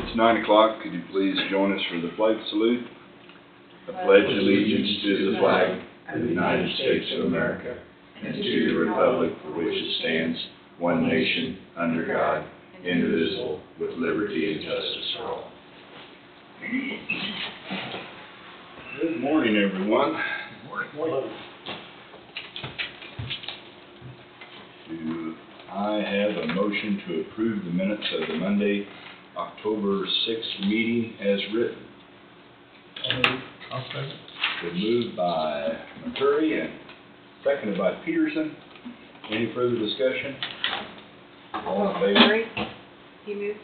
It's 9 o'clock. Could you please join us for the flag salute? I pledge allegiance to the flag of the United States of America and to the republic for which it stands, one nation, under God, indivisible, with liberty and justice for all. Good morning, everyone. Good morning. Do I have a motion to approve the minutes of the Monday, October 6th meeting as written? I'll second. Been moved by McCurry and seconded by Peterson. Any further discussion? All in favor? Sorry, you moved?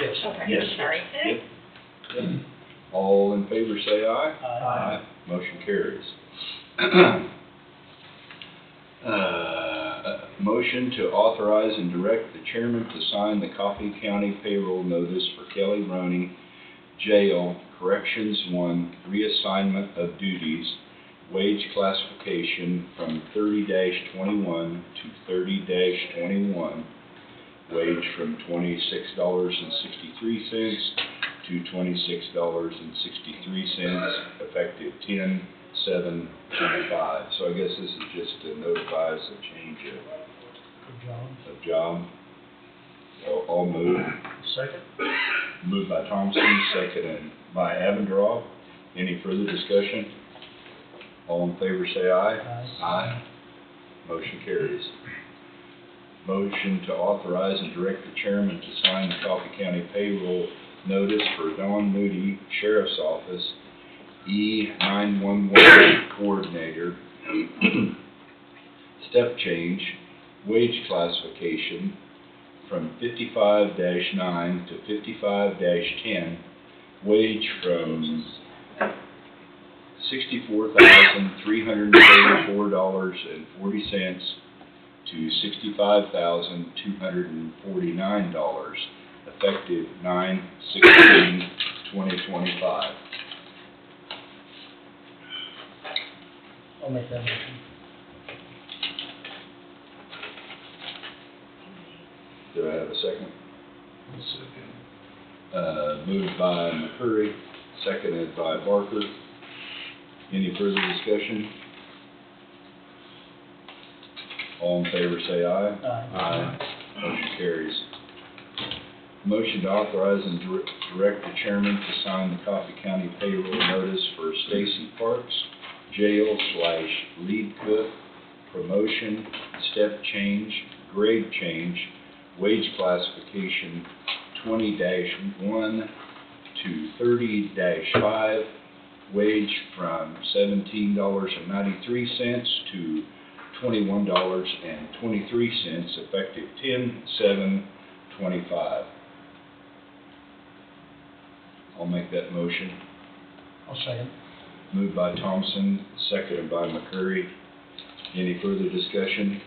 Yes. Okay, Yes. sorry. Yep. All in favor say aye. Aye. Motion carries. Motion to authorize and direct the chairman to sign the Coffee County payroll notice for Kelly Roney, Jail, Corrections 1, reassignment of duties, wage classification from 30-21 to 30-21, wage from $26.63 to $26.63, effective 10/7/25. So I guess this is just to notify us of change of job. So I'll move. Second? Moved by Thompson, seconded by Avendroth. Any further discussion? All in favor say aye. Aye. Motion carries. Motion to authorize and direct the chairman to sign the Coffee County payroll notice for Don Moody, Sheriff's Office, E911 Coordinator, step change, wage classification from 55-9 to 55-10, wage from $64,334.40 to $65,249, effective 9/16/2025. I'll make that motion. Do I have a second? Second. Moved by McCurry, seconded by Barker. Any further discussion? All in favor say aye. Aye. Motion carries. Motion to authorize and direct the chairman to sign the Coffee County payroll notice for Stacy Parks, jail/lead cook, promotion, step change, grade change, wage classification 20-1 to 30-5, wage from $17.93 to $21.23, effective 10/7/25. I'll make that motion. I'll second. Moved by Thompson, seconded by McCurry. Any further discussion?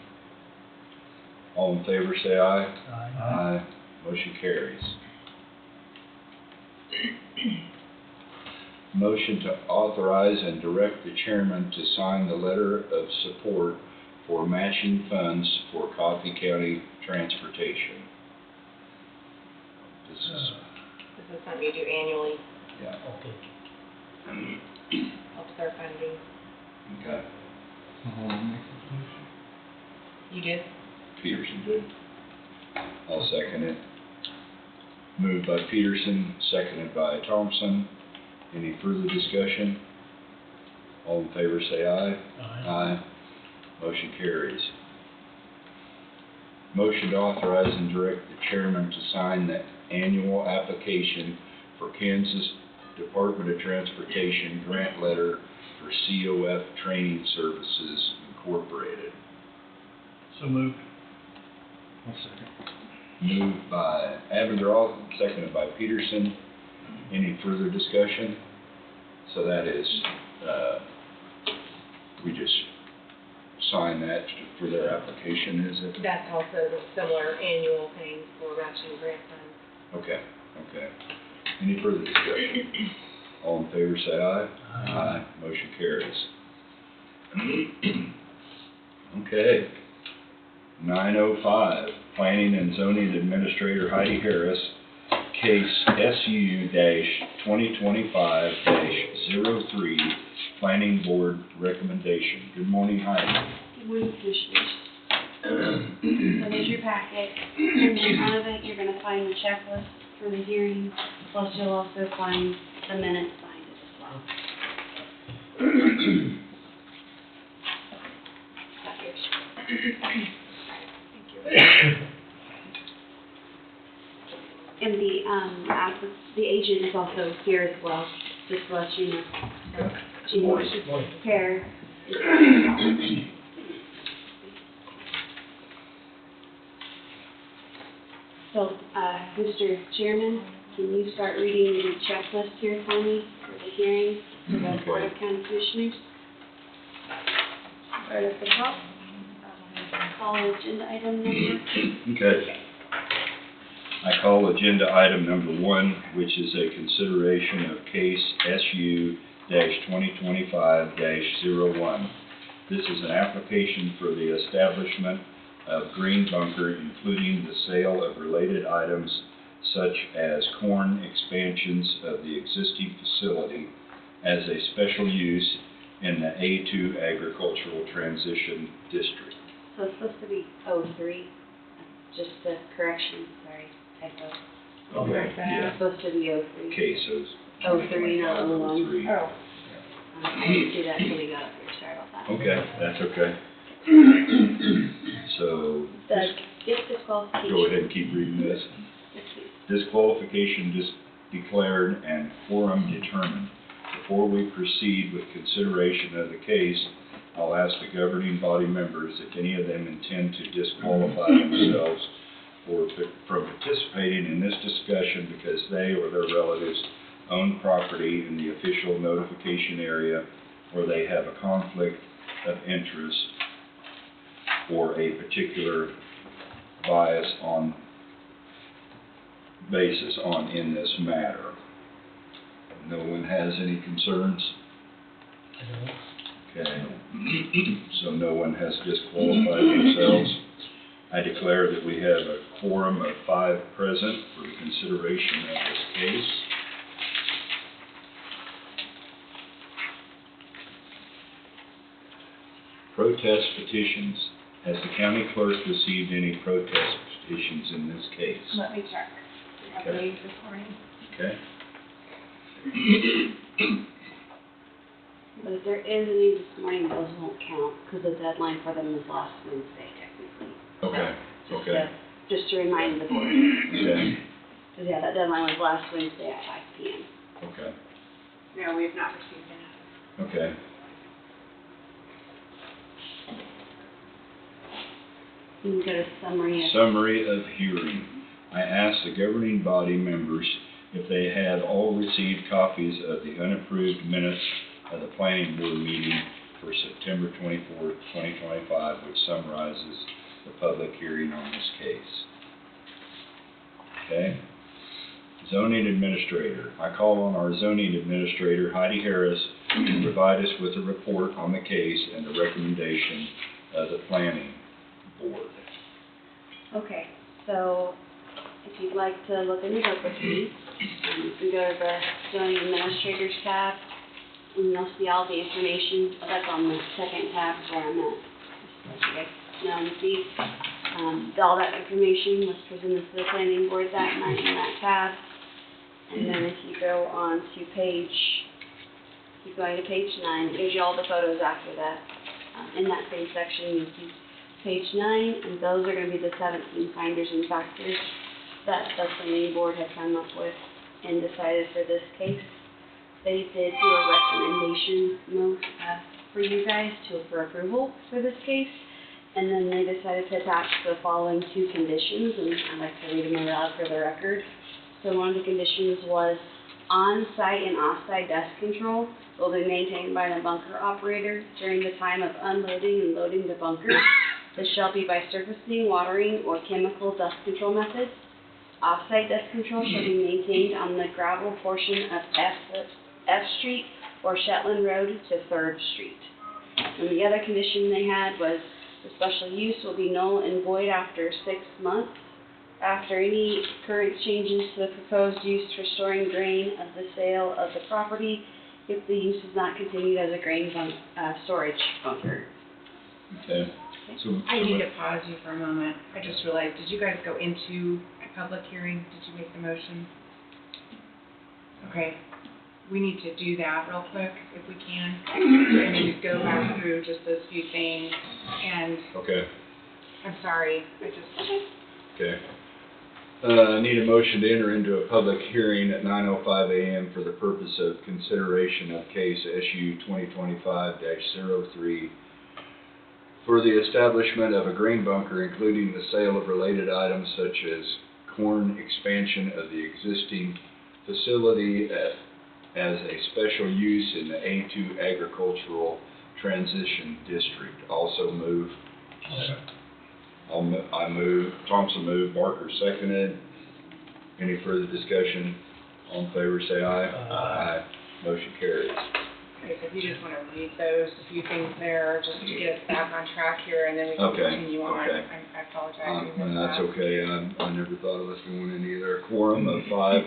All in favor say aye. Aye. Motion carries. Motion to authorize and direct the chairman to sign the letter of support for matching funds for Coffee County transportation. This is, This is something you do annually, yeah, Okay. helps our funding. okay. You did? Peterson did. I'll second it. Moved by Peterson, seconded by Thompson. Any further discussion? All in favor say aye. Aye. Motion carries. Motion to authorize and direct the chairman to sign the annual application for Kansas Department of Transportation grant letter for COF Training Services Incorporated. So moved. Moved by Avendroth, seconded by Peterson. Any further discussion? So that is, we just sign that for their application, is it? That's also the similar annual thing for matching grant funds. Okay. Any further discussion? All in favor say aye. Aye. Motion carries. Okay. 9:05, Planning and Zoning Administrator Heidi Harris, case SU-2025-03, Planning Board recommendation. Good morning, Heidi. Good morning, Commissioners. So there's your packet. In front of it, you're going to find the checklist for the hearing, plus you'll also find the minutes behind it as well. Got yours. And the agent is also here as well, just to let you know. She Morning. Care. So, Mr. Chairman, can you start reading the checklist here for me for the hearing for the Board of County Commissioners? Right at the top. Call agenda item number. Okay. I call agenda item number 1, which is a consideration of case SU-2025-01. This is an application for the establishment of green bunker, including the sale of related items such as corn expansions of the existing facility as a special use in the A2 Agricultural Transition District. So it's supposed to be 03, just a correction, sorry, typo. Okay, It's yeah. supposed to be 03. Cases. 03, not 01. Oh, I didn't see that until we got up here, sorry about that. Okay, that's okay. So, The disqualification. go ahead and keep reading this. Yes, please. Disqualification declared and quorum determined. Before we proceed with consideration of the case, I'll ask the governing body members if any of them intend to disqualify themselves from participating in this discussion because they or their relatives own property in the official notification area, or they have a conflict of interest or a particular basis in this matter. No one has any concerns? Okay. So no one has disqualified themselves. I declare that we have a quorum of 5 present for the consideration of this case. Protest petitions. Has the county clerk received any protest petitions in this case? let me check. I Okay. believe this morning. Okay. But if there is any this morning, those won't count, because the deadline for them was last Wednesday, technically. Okay. Okay. Just to remind the board. Okay. Because, yeah, that deadline was last Wednesday at 5 p.m. Okay. No, we have not received any. Okay. You can get a summary of. Summary of hearing. I asked the governing body members if they had all received copies of the unapproved minutes of the planning board meeting for September 24th, 2025, which summarizes the public hearing on this case. Okay. Zoning administrator. I call on our zoning administrator, Heidi Harris, to provide us with a report on the case and the recommendation of the planning board. Okay, so if you'd like to look in the book with me, you can go to the zoning administrators tab, and you'll see all the information. That's on the second tab where I'm at. Just let you guys know and see. All that information was presented to the planning board that night in that tab. And then if you go on to keep going to page 9, it gives you all the photos after that. In that same section, you see page 9, and those are going to be the 17 finders and factors that the planning board had come up with and decided for this case. They did do a recommendation for you guys for approval for this case, and then they decided to attach the following 2 conditions, and I'd like to read them aloud for the record. So one of the conditions was on-site and off-site dust control will be maintained by the bunker operator during the time of unloading and loading the bunker. This shall be by surfacing, watering, or chemical dust control methods. Off-site dust control shall be maintained on the gravel portion of F Street or Shetland Road to 3rd Street. And the other condition they had was the special use will be null and void after 6 months, after any current changes to the proposed use for storing grain of the sale of the property, if the use is not continued as a grain storage bunker. Okay. So, I need to pause you for a moment. I just realized, did you guys go into a public hearing? Did you make the motion? Okay, we need to do that real quick, if we can. And then just go back through just those few things. And okay, I'm sorry, I just, okay. I need a motion to enter into a public hearing at 9:05 a.m. for the purpose of consideration of case SU 2025-03 for the establishment of a grain bunker, including the sale of related items such as corn expansion of the existing facility as a special use in the A2 agricultural transition district. Also move. I move, Thompson moved, Barker seconded. Any further discussion? All in favor, say aye. Aye. Motion carries. okay, so if you just want to read those, a few things there, just to get us back on track here, and then we can Okay, continue on. okay. I apologize. we missed That's that. okay, I never thought of us going in either. A quorum of 5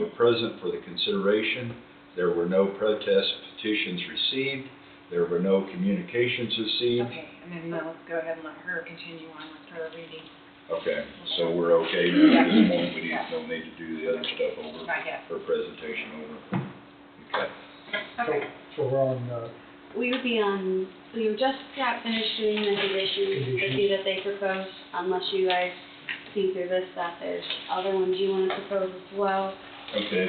were present for the consideration. There were no protest petitions received. There were no communications received. Okay, and then let's go ahead and let her continue on with her reading. Okay, so we're okay now at this point, don't need to do the other stuff over, Not yet. or presentation over. Okay, Okay. So we're on, We were just got finished doing the conditions, the few that they proposed, unless you guys see through this, that there's other ones you want to propose as well. okay,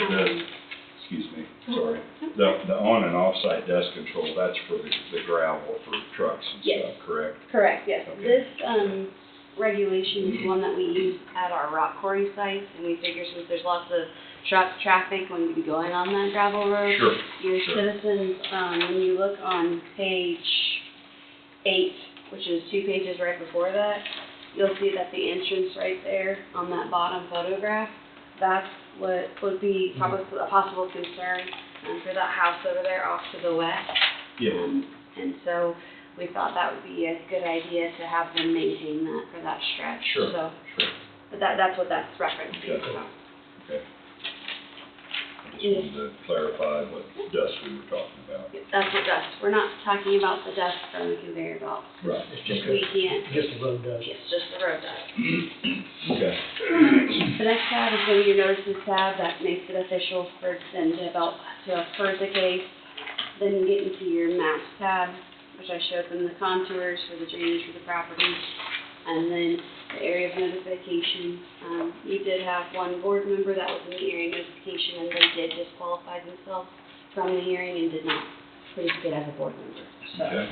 excuse me, sorry. The on and off-site dust control, that's for the gravel for trucks and Yes. stuff, correct? Correct, yes. Okay. This, regulation is one that we use at our rock quarry sites, and we figure since there's lots of truck traffic going to be going on that gravel road, Sure. your Sure. citizens, when you look on page 8, which is 2 pages right before that, you'll see that the entrance right there on that bottom photograph, that's what would be probably a possible concern for that house over there off to the west. Yeah, And so we thought that would be a good idea to have them maintain that for that stretch. Sure. So, sure, but that's what that's referencing. Okay. So. okay. I just wanted to clarify what dust we were talking about. That's what dust. We're not talking about the dust from the conveyor belt. Right. it's just, We can't. just the road does. It's just the road dust. Okay, The next tab is going to be your notices tab. That makes it official for them to approve the case. Then you get into your maps tab, which I showed them the contours for the drainage for the property, and then the area of notification. You did have one board member that was in the area notification, and they did disqualify themselves from the hearing and did not participate as a board member. So, okay,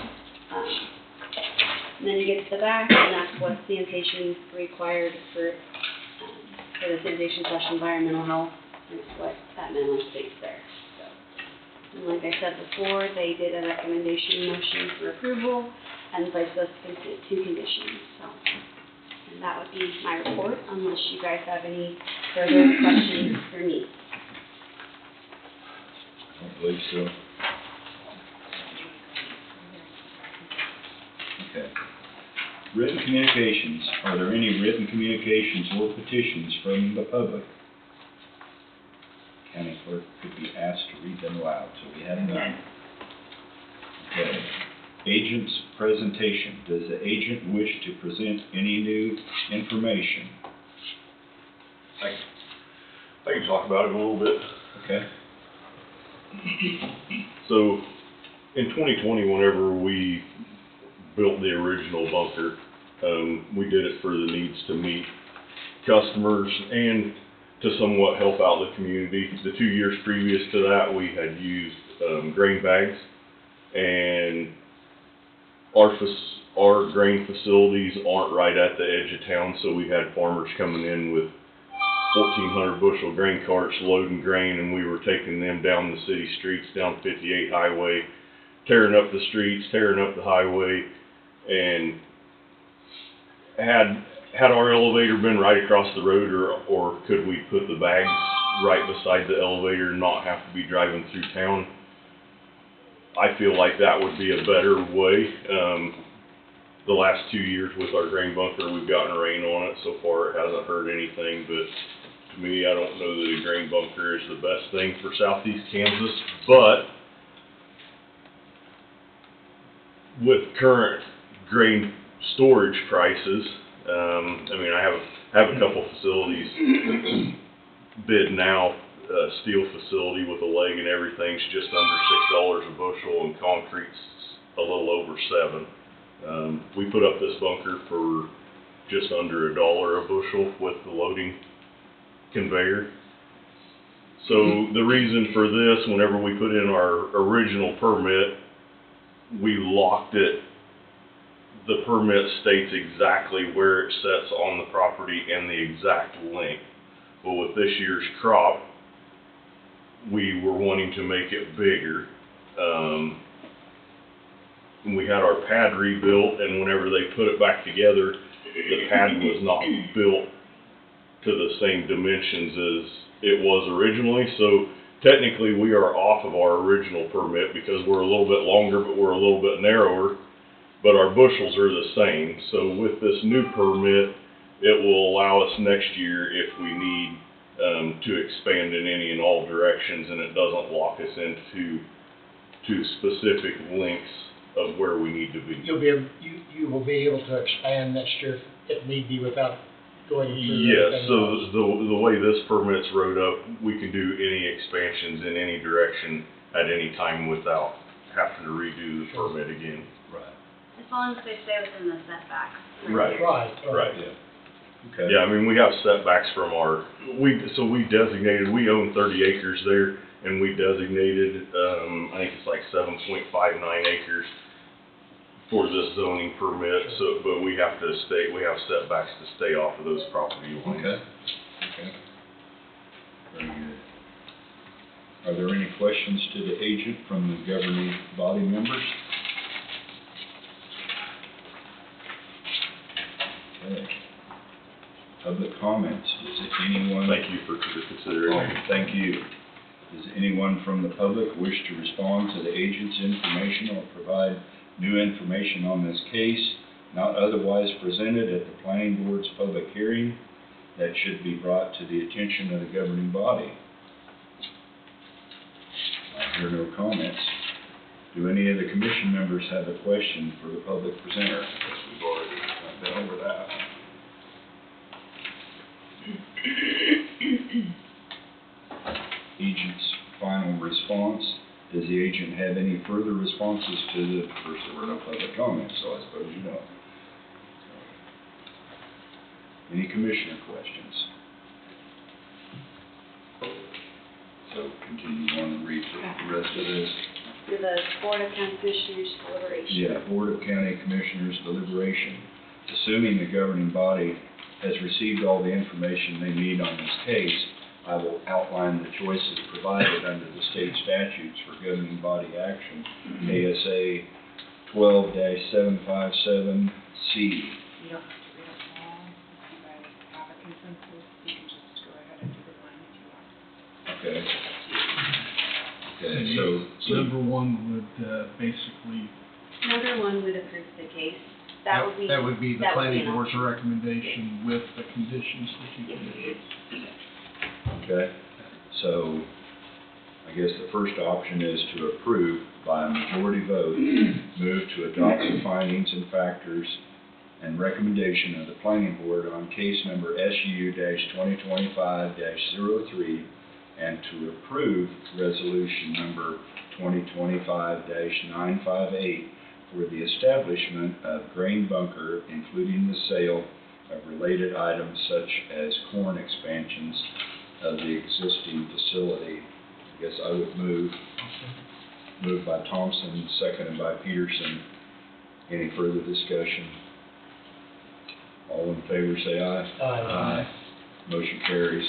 and then you get to the back, and that's what sanitation required for the sanitation/environmental health. It's what that memo states there. So, and like I said before, they did a recommendation motion for approval and placed those two conditions. So, and that would be my report, unless you guys have any further questions for me. I don't believe so. Okay. Written communications, are there any written communications or petitions from the public? County clerk could be asked to read them aloud, so we have none. Okay. Agent's presentation, does the agent wish to present any new information? I can talk about it a little bit. Okay, So, in 2020, whenever we built the original bunker, we did it for the needs to meet customers and to somewhat help out the community. The 2 years previous to that, we had used grain bags, and our grain facilities aren't right at the edge of town, so we had farmers coming in with 1,400 bushel grain carts loading grain, and we were taking them down the city streets, down 58 highway, tearing up the streets, tearing up the highway, and had our elevator been right across the road, or could we put the bags right beside the elevator and not have to be driving through town? I feel like that would be a better way. the last 2 years with our grain bunker, we've gotten rain on it. So far, it hasn't hurt anything, but to me, I don't know that a grain bunker is the best thing for southeast Kansas, but with current grain storage prices, I mean, I have a couple facilities bid now. Steel facility with a leg and everything's just under $6 a bushel, and concrete's a little over $7. We put up this bunker for just under $1 a bushel with the loading conveyor. So the reason for this, whenever we put in our original permit, we locked it. The permit states exactly where it sets on the property and the exact length. Well, with this year's crop, we were wanting to make it bigger. We had our pad rebuilt, and whenever they put it back together, the pad was not built to the same dimensions as it was originally. So technically, we are off of our original permit because we're a little bit longer, but we're a little bit narrower, but our bushels are the same. So with this new permit, it will allow us next year, if we need to expand in any and all directions, and it doesn't lock us into specific lengths of where we need to be. You will be able to expand next year if need be without going through Yes, everything so else. the way this permit's wrote up, we can do any expansions in any direction at any time without having to redo the permit again. Right. As long as they stay within the setbacks. Right. Right. Yeah. Okay. Yeah, I mean, we have setbacks from we designated, we own 30 acres there, and we designated, I think it's like 7.59 acres for this zoning permit, so, but we have setbacks to stay off of those property lines. Okay. Okay. Very good. Are there any questions to the agent from the governing body members? Okay. Public comments. Does anyone? Thank you for your consideration. Thank you. Does anyone from the public wish to respond to the agent's information or provide new information on this case not otherwise presented at the planning board's public hearing that should be brought to the attention of the governing body? I hear no comments. Do any of the commission members have a question for the public presenter? I guess we've already been over that. Agent's final response. Does the agent have any further responses to the, first there were no public comments, so I suppose you don't. Any commissioner questions? So continue on and read the rest of this. For the Board of County Commissioners deliberation. Yeah, Board of County Commissioners deliberation. Assuming the governing body has received all the information they need on this case, I will outline the choices provided under the state statutes for governing body action, ASA 12-757C. You don't have to read them all. If you guys have a consensus, you can just go ahead and do the one if you want. Okay. Okay, so Number one would basically, Number one would approve the case. That would be. that would be the that would planning an board's option. recommendation with the conditions that you can. okay, so I guess the first option is to approve by a majority vote, move to adopt the findings and factors and recommendation of the planning board on case number SU-2025-03 and to approve resolution number 2025-958 for the establishment of grain bunker, including the sale of related items such as corn expansions of the existing facility. I guess I would move by Thompson, seconded by Peterson. Any further discussion? All in favor say aye. Aye. Motion carries.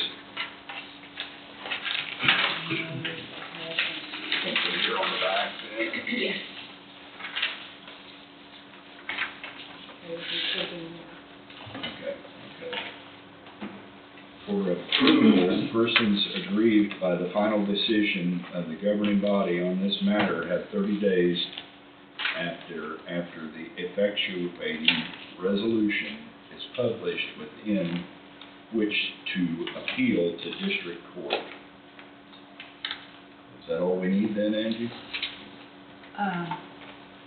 You're on the back then. Yes. Okay. For approval, persons aggrieved by the final decision of the governing body on this matter have 30 days after the effectuating resolution is published within which to appeal to district court. Is that all we need then, Angie?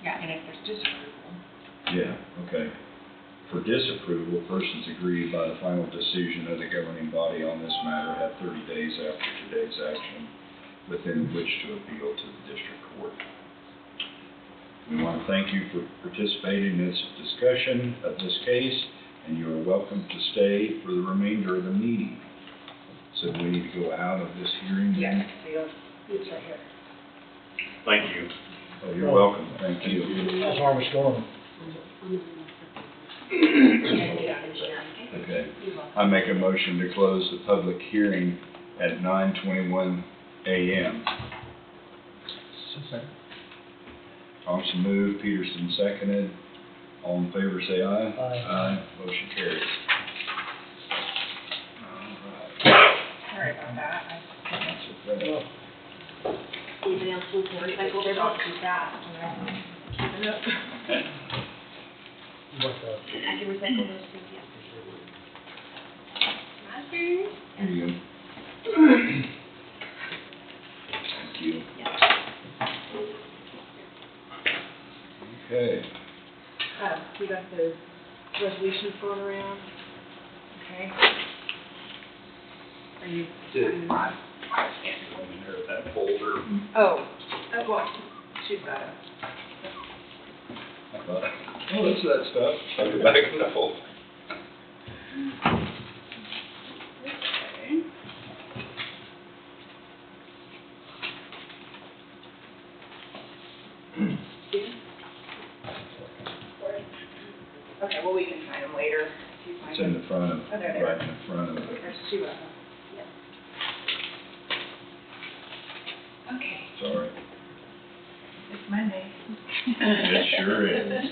Yeah, and if there's disapproval. Yeah, okay. For disapproval, persons aggrieved by the final decision of the governing body on this matter have 30 days after today's action within which to appeal to the district court. We want to thank you for participating in this discussion of this case, and you are welcome to stay for the remainder of the meeting. So do we need to go out of this hearing? Yes, it's right here. Thank you. Oh, you're welcome, thank you. How's Harvest going? Okay. I make a motion to close the public hearing at 9:21 a.m. Thompson moved, Peterson seconded. All in favor, say aye. Aye. Motion carries. Sorry about that. That's okay. Anybody else want to recycle their box? Too fast, and I'm keeping up. What, I can recycle those too, yeah. My turn? Here you go. Thank you. Okay. You got the resolution thrown around? Okay. Are you? That folder. Oh, well, she's got it. I thought, oh, that's that stuff. Tuck it back in the folder. Okay, well, we can sign them later. if you find It's in them. the front of, Oh, they're there. right in the front of it. There's two of them. Okay, Sorry. it's Monday. It sure is.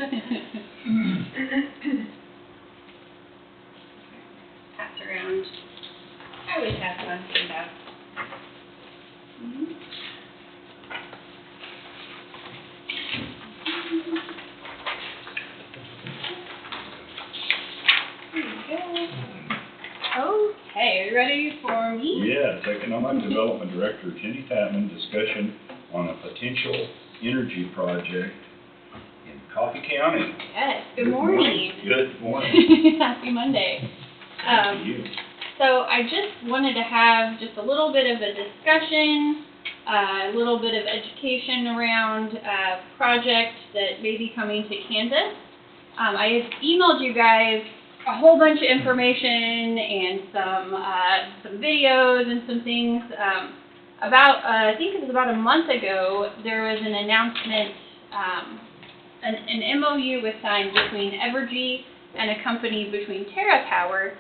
Pass around. I always have fun with that. Okay, are you ready for me? Yes, Economic Development Director Jenny Tapman, discussion on a potential energy project in Coffee County. Yes, good morning. Good morning. Happy Monday. Good to you. So I just wanted to have just a little bit of a discussion, a little bit of education around a project that may be coming to Kansas. I had emailed you guys a whole bunch of information and some videos and some things. I think it was about a month ago, there was an announcement, an MOU was signed between Evergy and a company between TerraPower,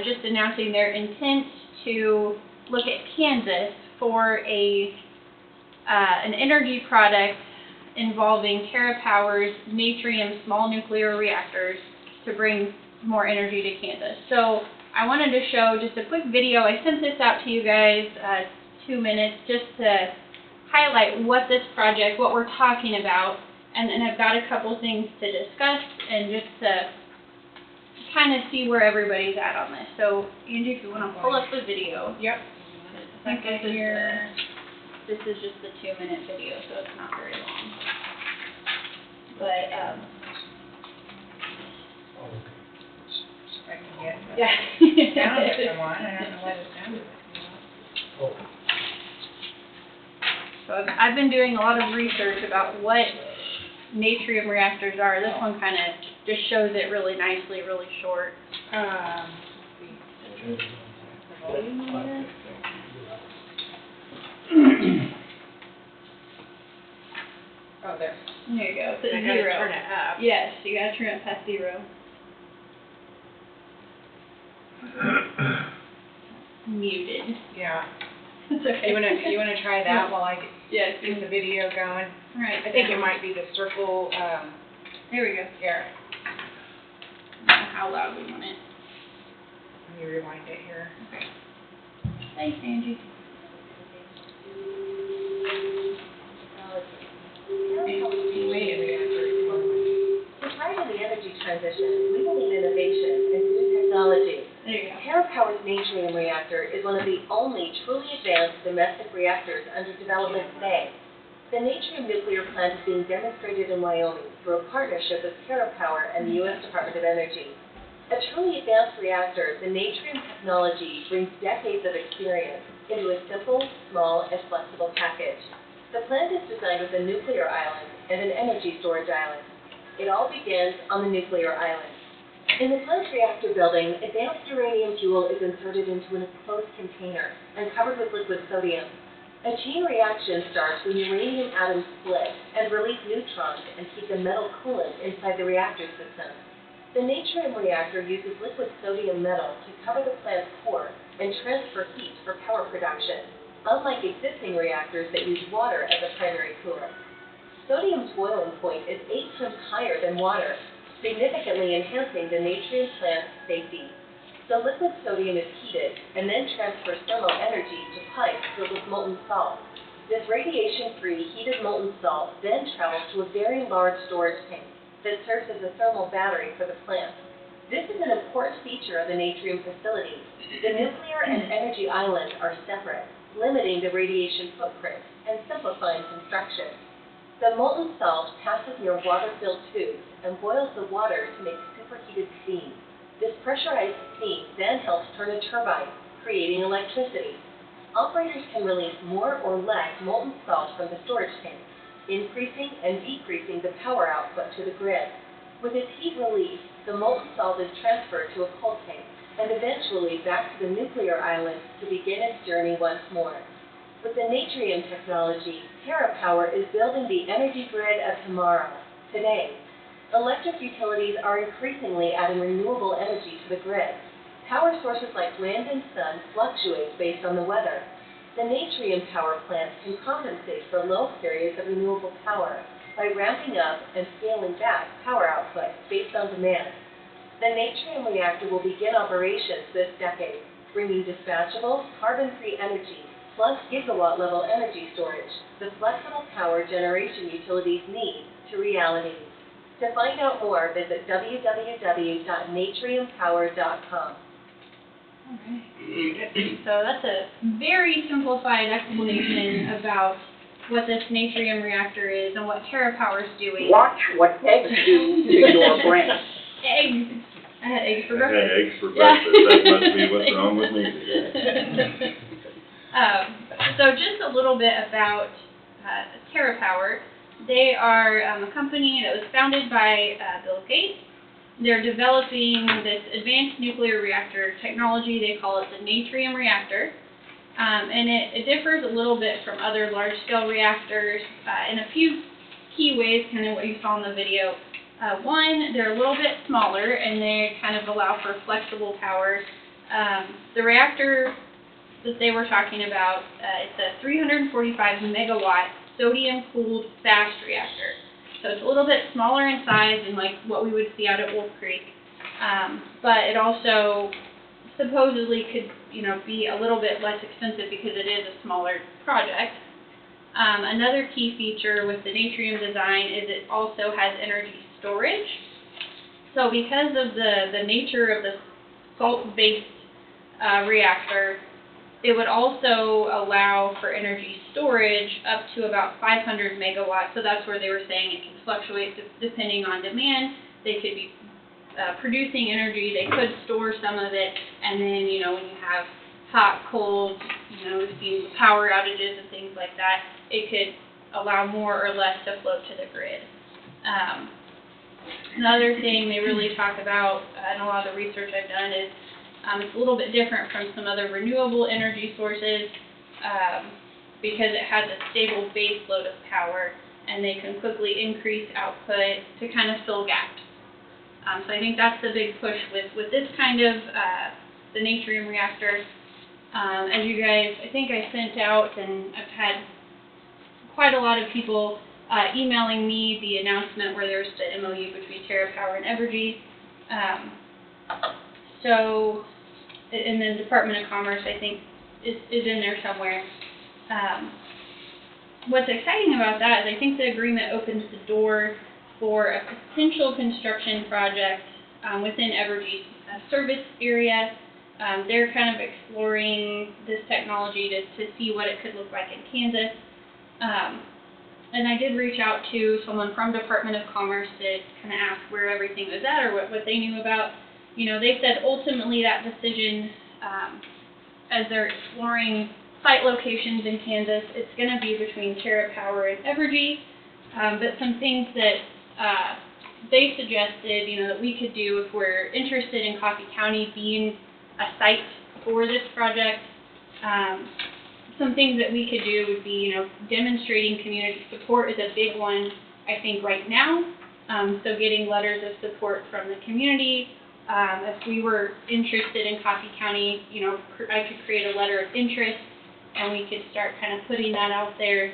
just announcing their intent to look at Kansas for an energy product involving TerraPower's Natrium small nuclear reactors to bring more energy to Kansas. So I wanted to show just a quick video. I sent this out to you guys, 2 minutes, just to highlight what this project, what we're talking about, and then I've got a couple things to discuss and just to kind of see where everybody's at on this. So Angie, if you want to pull up the video. Yep. I think this is just the 2-minute video, so it's not very long. But I can get the yeah. sound if you want. I don't know what it sounded like. So I've been doing a lot of research about what natrium reactors are. This one kind of just shows it really nicely, really short. Let's see. The volume on there? Oh, there. There you go. It says I gotta 0. turn it up. Yes, you gotta turn it past 0. Muted. Yeah. It's okay. You wanna try that while I Yes. get the video going? Right. I think it might be the circle, There we go. here. I don't know how loud we want it. Let me rewind it here. Okay. Thanks, Angie. Wait a minute. transition, we will need innovation and new technology. There you go. TerraPower's Natrium reactor is one of the only truly advanced domestic reactors under development today. The Natrium nuclear plant is being demonstrated in Wyoming through a partnership with TerraPower and the U.S. Department of Energy. A truly advanced reactor, the Natrium technology brings decades of experience into a simple, small, and flexible package. The plant is designed with a nuclear island and an energy storage island. It all begins on the nuclear island. In the plant's reactor building, advanced uranium fuel is inserted into an enclosed container and covered with liquid sodium. A chain reaction starts when uranium atoms split and release neutrons and keep the metal coolant inside the reactor system. The Natrium reactor uses liquid sodium metal to cover the plant's core and transfer heat for power production, unlike existing reactors that use water as a primary coolant. Sodium's boiling point is 8 times higher than water, significantly enhancing the Natrium plant's safety. The liquid sodium is heated and then transfers thermal energy to pipes filled with molten salt. This radiation-free heated molten salt then travels to a very large storage tank that serves as a thermal battery for the plant. This is an important feature of the Natrium facility. The nuclear and energy islands are separate, limiting the radiation footprint and simplifying construction. The molten salt passes near water-filled tubes and boils the water to make superheated steam. This pressurized steam then helps turn a turbine, creating electricity. Operators can release more or less molten salt from the storage tank, increasing and decreasing the power output to the grid. With its heat release, the molten salt is transferred to a cold tank and eventually back to the nuclear island to begin its journey once more. With the Natrium technology, TerraPower is building the energy grid of tomorrow, today. Electric utilities are increasingly adding renewable energy to the grid. Power sources like wind and sun fluctuate based on the weather. The Natrium power plant can compensate for low periods of renewable power by ramping up and scaling back power output based on demand. The Natrium reactor will begin operations this decade, bringing dispatchable, carbon-free energy plus gigawatt-level energy storage, the flexible power generation utilities need, to reality. To find out more, visit www.natriumpower.com. Alright. So that's a very simplified explanation about what this Natrium reactor is and what TerraPower is doing. Watch what eggs do to your brain. Eggs. I had eggs for I had breakfast. eggs for breakfast, that must be what's wrong with me today. So just a little bit about TerraPower. They are a company that was founded by Bill Gates. They're developing this advanced nuclear reactor technology. They call it the Natrium reactor. And it differs a little bit from other large-scale reactors in a few key ways, kind of what you saw in the video. One, they're a little bit smaller, and they kind of allow for flexible power. The reactor that they were talking about, it's a 345 megawatt sodium-cooled fast reactor. So it's a little bit smaller in size than like what we would see out at Wolf Creek, but it also supposedly could, be a little bit less expensive because it is a smaller project. Another key feature with the Natrium design is it also has energy storage. So because of the nature of the salt-based reactor, it would also allow for energy storage up to about 500 megawatts. So that's where they were saying it can fluctuate depending on demand. They could be producing energy, they could store some of it, and then, when you have hot, cold, these power outages and things like that, it could allow more or less to float to the grid. Another thing they really talk about, and a lot of the research I've done, is it's a little bit different from some other renewable energy sources because it has a stable base load of power, and they can quickly increase output to kind of fill gaps. So I think that's the big push with this kind of the Natrium reactor. As you guys, I think I sent out, and I've had quite a lot of people emailing me the announcement where there's the MOU between TerraPower and Evergy. So, and the Department of Commerce, I think, is in there somewhere. What's exciting about that is I think the agreement opens the door for a potential construction project within Evergy's service area. They're kind of exploring this technology to see what it could look like in Kansas. And I did reach out to someone from Department of Commerce to kind of ask where everything was at or what they knew about. You know, they said ultimately that decision, as they're exploring site locations in Kansas, it's going to be between TerraPower and Evergy. But some things that they suggested, you know, that we could do if we're interested in Coffee County being a site for this project. Some things that we could do would be, you know, demonstrating community support is a big one, I think, right now. So getting letters of support from the community. If we were interested in Coffee County, you know, I could create a letter of interest and we could start kind of putting that out there.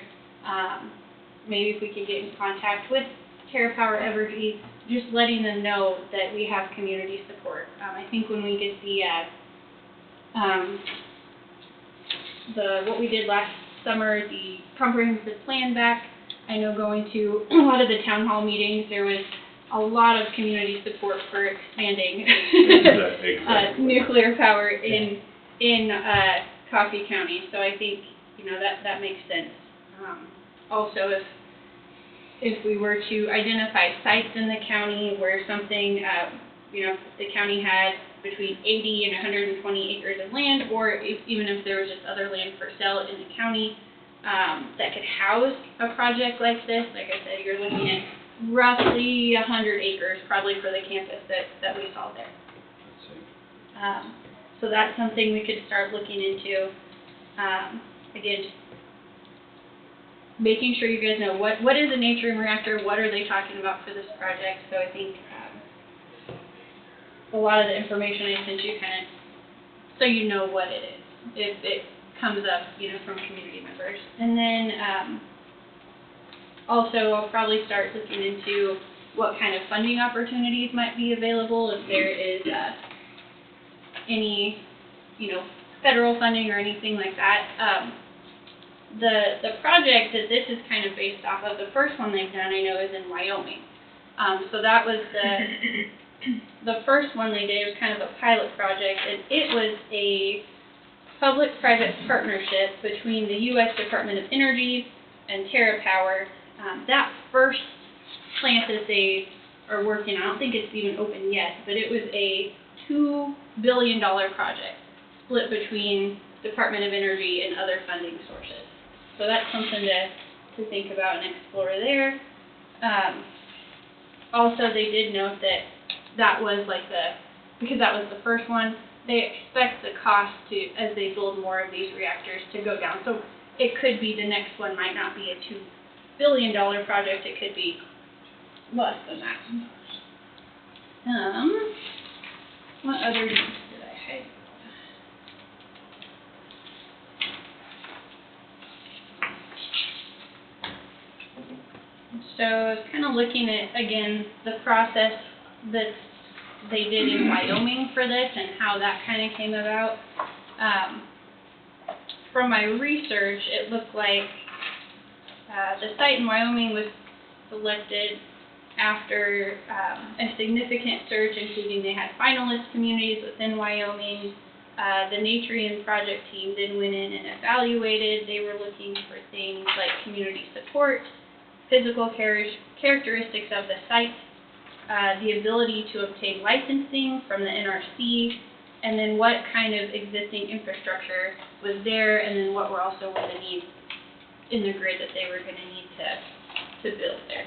Maybe if we could get in contact with TerraPower Evergy, just letting them know that we have community support. I think when we get what we did last summer, the comprehensive plan back, I know going to a lot of the town hall meetings, there was a lot of community support for expanding nuclear power in Coffee County. So I think, you know, that makes sense. Also, if we were to identify sites in the county where something, you know, the county had between 80 and 120 acres of land, or even if there was just other land for sale in the county that could house a project like this, like I said, you're looking at roughly 100 acres probably for the campus that we saw there. Let's see. So that's something we could start looking into. Again, just making sure you guys know what is a Natrium reactor, what are they talking about for this project. So I think a lot of the information I sent you kind of so you know what it is if it comes up, you know, from community members. And then also I'll probably start looking into what kind of funding opportunities might be available if there is any, you know, federal funding or anything like that. The project that this is kind of based off of, the first one they've done, I know, is in Wyoming. So that was the first one they did. It was kind of a pilot project, and it was a public-private partnership between the U.S. Department of Energy and TerraPower. That first plant that they are working on, I don't think it's even open yet, but it was a $2 billion project split between Department of Energy and other funding sources. So that's something to think about and explore there. Also, they did note that was like because that was the first one, they expect the cost to, as they build more of these reactors, to go down. So it could be the next one might not be a $2 billion project, it could be less than that. What other notes did I have? So I was kind of looking at, again, the process that they did in Wyoming for this and how that kind of came about. From my research, it looked like the site in Wyoming was selected after a significant search, including they had finalist communities within Wyoming. The Natrium project team then went in and evaluated. They were looking for things like community support, physical characteristics of the site, the ability to obtain licensing from the NRC, and then what kind of existing infrastructure was there, and then what were also going to need in the grid that they were going to need to build there.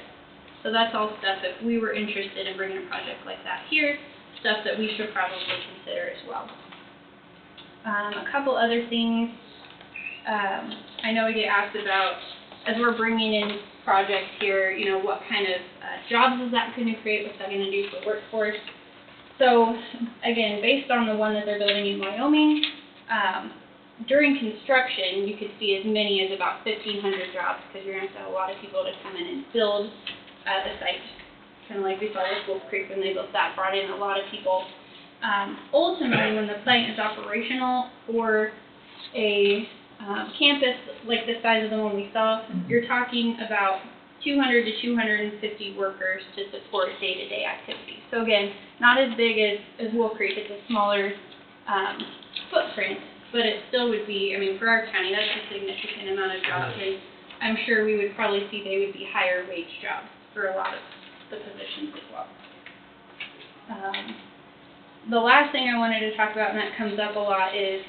So that's all stuff if we were interested in bringing a project like that here, stuff that we should probably consider as well. A couple other things. I know we get asked about, as we're bringing in projects here, you know, what kind of jobs is that going to create, what's that going to do for workforce. So, again, based on the one that they're building in Wyoming, during construction, you could see as many as about 1,500 jobs, because you're going to have a lot of people to come in and build the site. Kind of like we saw with Wolf Creek when they built that, brought in a lot of people. Ultimately, when the plant is operational for a campus like the size of the one we saw, you're talking about 200 to 250 workers to support day-to-day activities. So again, not as big as Wolf Creek, it's a smaller footprint, but it still would be, I mean, for our county, that's a significant amount of jobs, and I'm sure we would probably see they would be higher wage jobs for a lot of the positions as well. The last thing I wanted to talk about, and that comes up a lot, is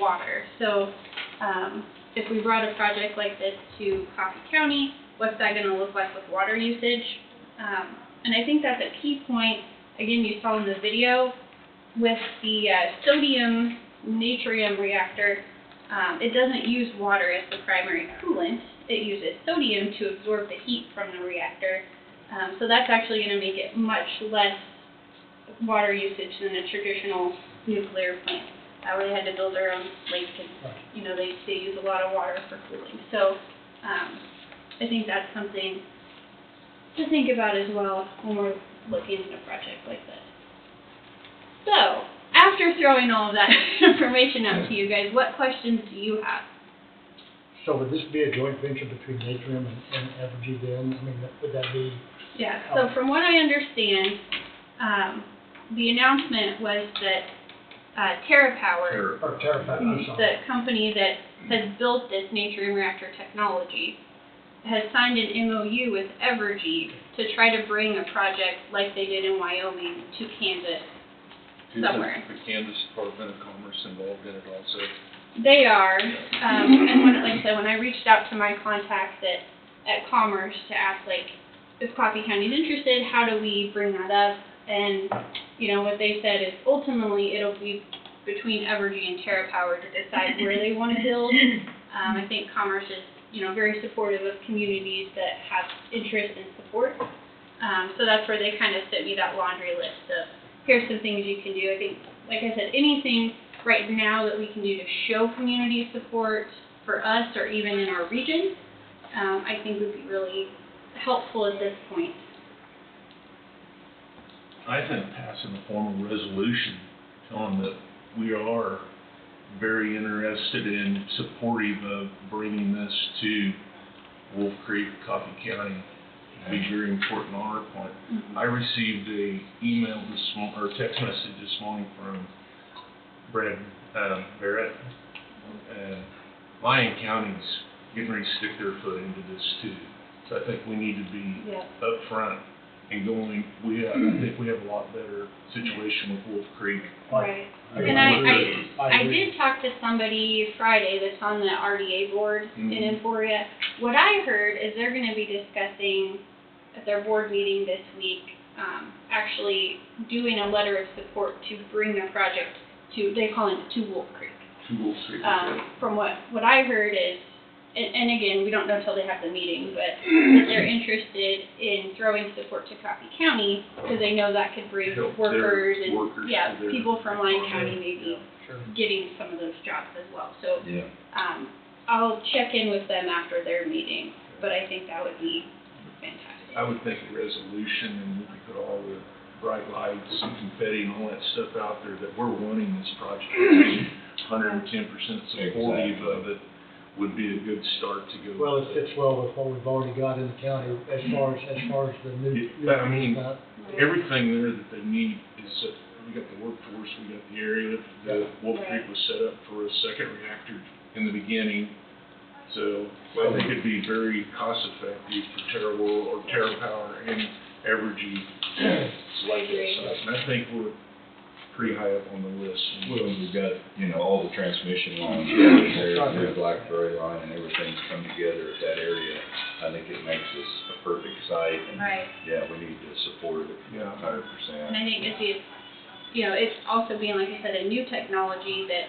water. So if we brought a project like this to Coffee County, what's that going to look like with water usage? And I think that's a key point. Again, you saw in the video with the sodium natrium reactor, it doesn't use water as the primary coolant. It uses sodium to absorb the heat from the reactor. So that's actually going to make it much less water usage than a traditional nuclear plant, where they had to build their own lake, and you know, they use a lot of water for cooling. So I think that's something to think about as well when we're looking at a project like this. So after throwing all of that information out to you guys, what questions do you have? So would this be a joint venture between Natrium and Evergy then? I mean, would that be? Yeah, so from what I understand, the announcement was that TerraPower, Or TerraPower, I'm sorry. the company that has built this natrium reactor technology, has signed an MOU with Evergy to try to bring a project like they did in Wyoming to Kansas somewhere. Is the Kansas Department of Commerce involved in it also? They are, and when, like I said, when I reached out to my contacts at Commerce to ask, like, if Coffee County is interested, how do we bring that up? And, you know, what they said is ultimately it'll be between Evergy and TerraPower to decide where they want to build. I think Commerce is, you know, very supportive of communities that have interest and support. So that's where they kind of sent me that laundry list of, here's some things you can do. I think, like I said, anything right now that we can do to show community support for us or even in our region, I think would be really helpful at this point. I think passing a formal resolution telling that we are very interested and supportive of bringing this to Wolf Creek, Coffee County, would be very important on our part. I received a email or text message this morning from Brad Barrett, and Lyon County's getting ready to stick their foot into this too. So I think we need to be upfront and going. I think we have a lot better situation with Wolf Creek. Right. And I did talk to somebody Friday that's on the RDA board in Emporia. What I heard is they're going to be discussing at their board meeting this week, actually doing a letter of support to bring the project to, they call it to Wolf Creek. To Wolf Creek. From what I heard is, and again, we don't know until they have the meeting, but that they're interested in throwing support to Coffee County because they know that could bring workers and people from Lyon County maybe getting some of those jobs as well. So I'll check in with them after their meeting, but I think that would be fantastic. I would think a resolution, and we could put all the bright lights and confetti and all that stuff out there that we're wanting this project, 110% supportive of it, would be a good start to go. Well, it fits well with what we've already got in the county as far as the new. I mean, everything there that they need is, we got the workforce, we got the area, the Wolf Creek was set up for a second reactor in the beginning. So I think it'd be very cost effective for TerraPower and Evergy to select that site. And I think we're pretty high up on the list. Well, we've got, you know, all the transmission lines there, the Blackberry line and everything's come together at that area. I think it makes us a perfect site, and yeah, we need to support it 100%. And I think it's, you know, it's also being, like I said, a new technology that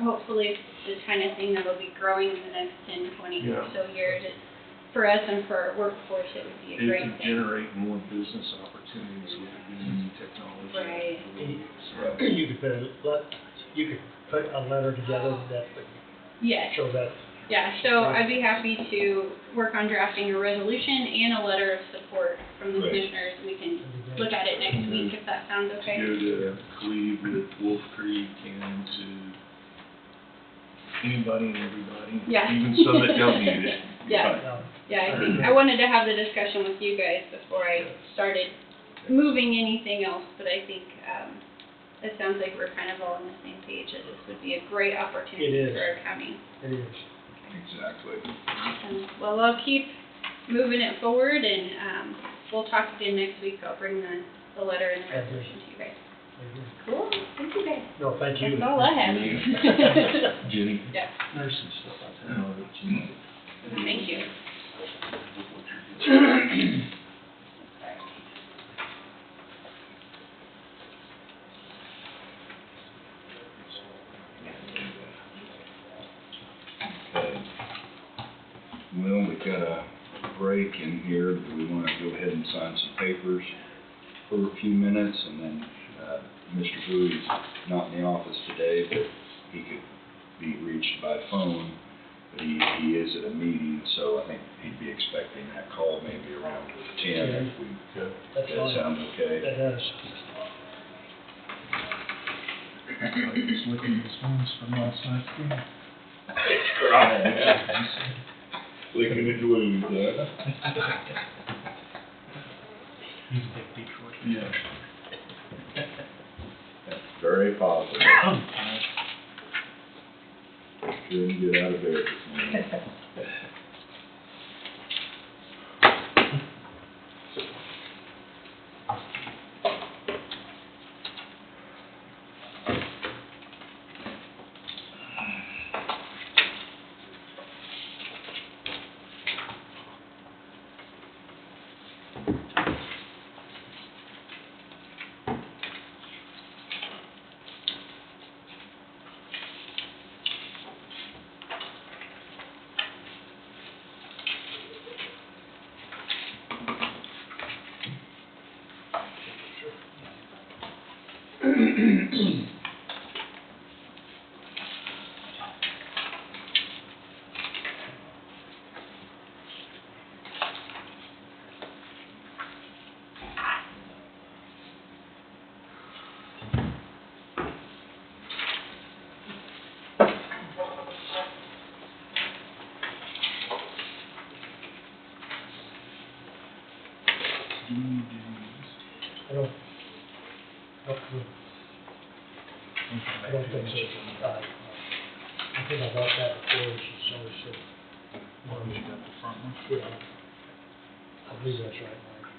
hopefully the kind of thing that will be growing in the next 10, 20 or so years. For us and for our workforce, it would be a great thing. It could generate more business opportunities with it being new technology. Right. So you could put a letter together that would show that. Yeah, so I'd be happy to work on drafting a resolution and a letter of support from the commissioners. We can look at it next week if that sounds okay. To go to Cleveland, Wolf Creek, and to anybody and everybody, even some that don't need it. Yeah. No. Yeah, I wanted to have the discussion with you guys before I started moving anything else, but I think, it sounds like we're kind of all on the same page, that this would be a great opportunity It is. for our county. It is. Exactly. Awesome. Well, I'll keep moving it forward, and, we'll talk again next week. I'll bring the letter and the resolution to you guys. Cool, thank you guys. No, thank you. That's all I have. Jenny, Yeah, there's some stuff out there that you might. thank you. Okay. Well, we've got a break in here. Do we want to go ahead and sign some papers for a few minutes? And then, Mr. Bowie's not in the office today, but he could be reached by phone. But he is at a meeting, so I think he'd be expecting that call maybe around 10 if we, That's that fine. sound okay? That does. I was looking at his phones from last night's game. Clicking his wounds, huh? He's a big Detroit. Yeah. That's very positive. Couldn't get out of bed this morning. I don't, I don't think so. I think I bought that before, and she always said, You got the front one? yeah. I believe that's right, Mike.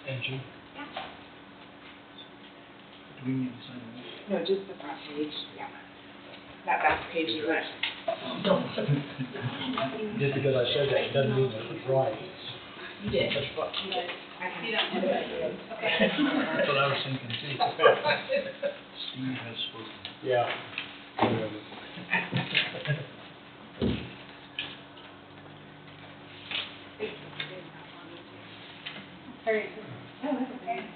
Angie? Do we need to sign that? No, just the front page, yeah. That back page is what. Just because I said that, doesn't mean that it's right. You did. That's fine. You don't have to. That's what I was thinking too. Steve has spoken. Yeah. Whatever. All right. Oh, that's okay.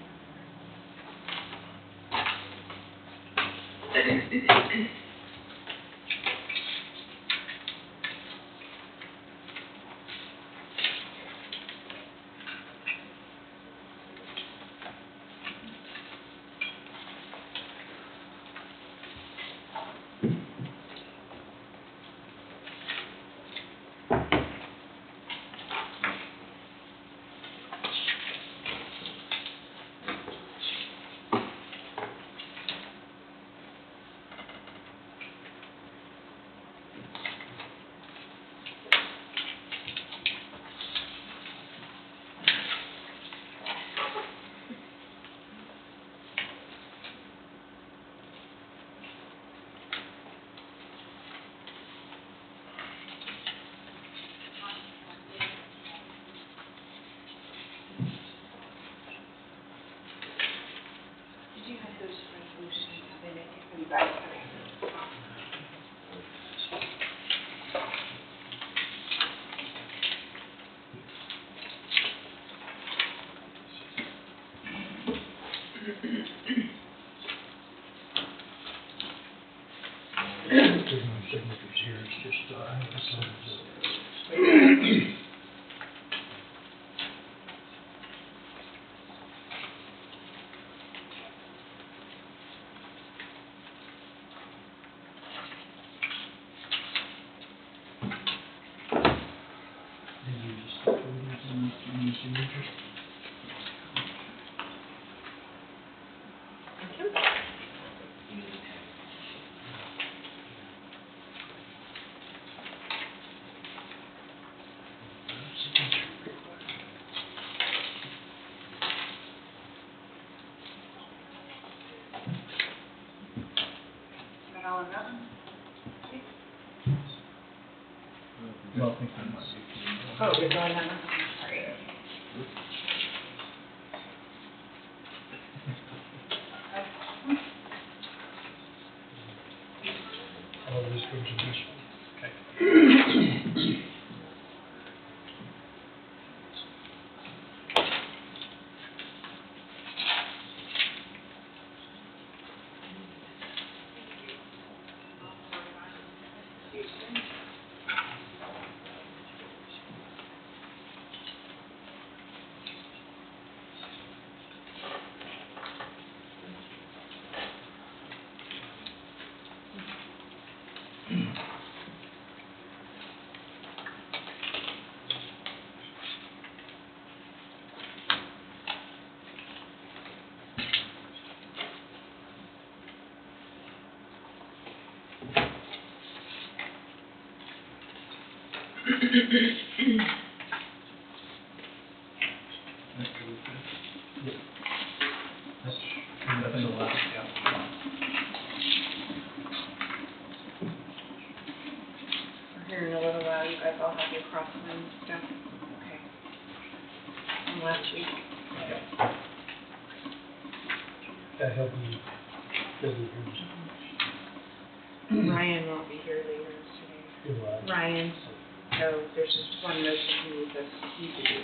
Did you have those resolutions, they make it for you guys? There's no signatures here, it's just, this is, Alan Mountain? No, I think that might be. Oh, you're going that one? Sorry. All this comes in this one. Okay. That's the last, yeah. Here in a little while, you guys all have your crossing and stuff. Okay. And last week. That help you fill the rooms. Ryan won't be here later today. Do I? Ryan, so there's just one motion he needs us to do.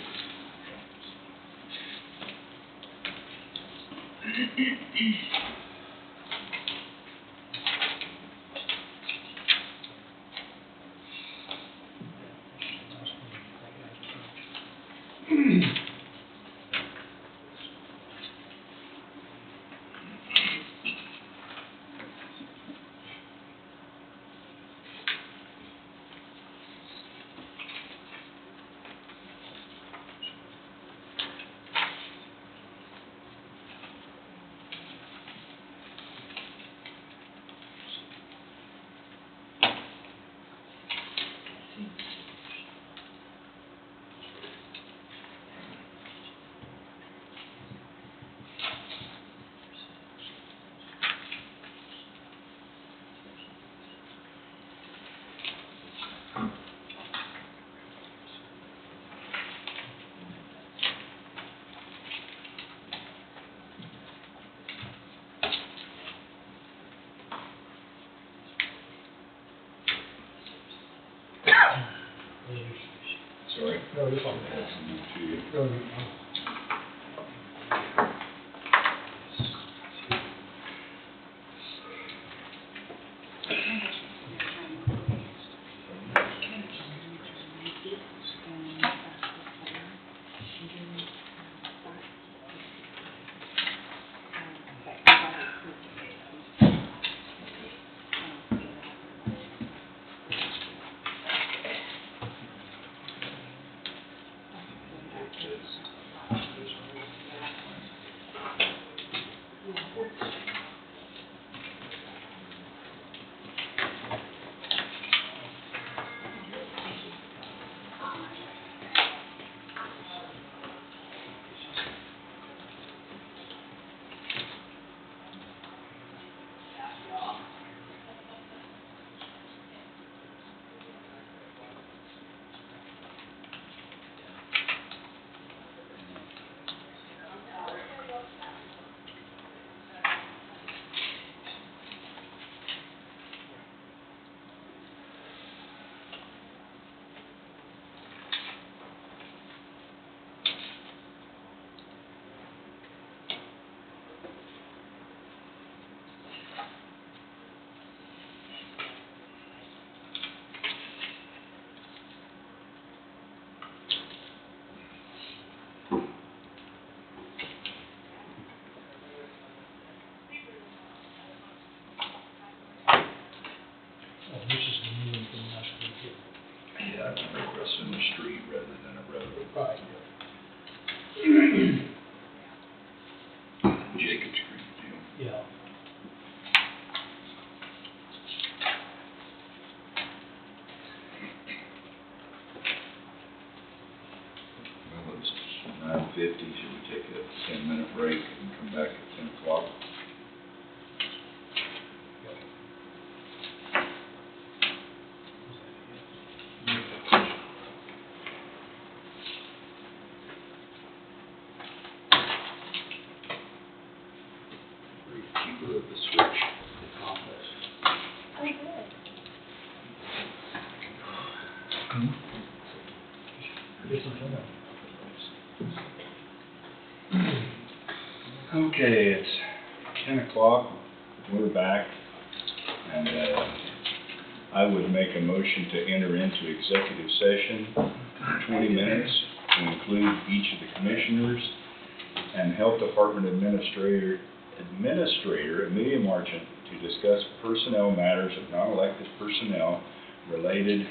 Sorry. No, you're fine. No, you're fine. This is the new one from last week. Yeah, I prefer crossing the street rather than a road. Right. Jacob's Creek deal. Yeah. Well, it's 9:50, should we take a 10-minute break and come back at 10 o'clock? flip the switch to office. Oh, good. Get some fun. Okay, it's 10 o'clock, we're back, and I would make a motion to enter into executive session for 20 minutes to include each of the commissioners and Health Department Administrator Amelia Marchant to discuss personnel matters of non-elected personnel related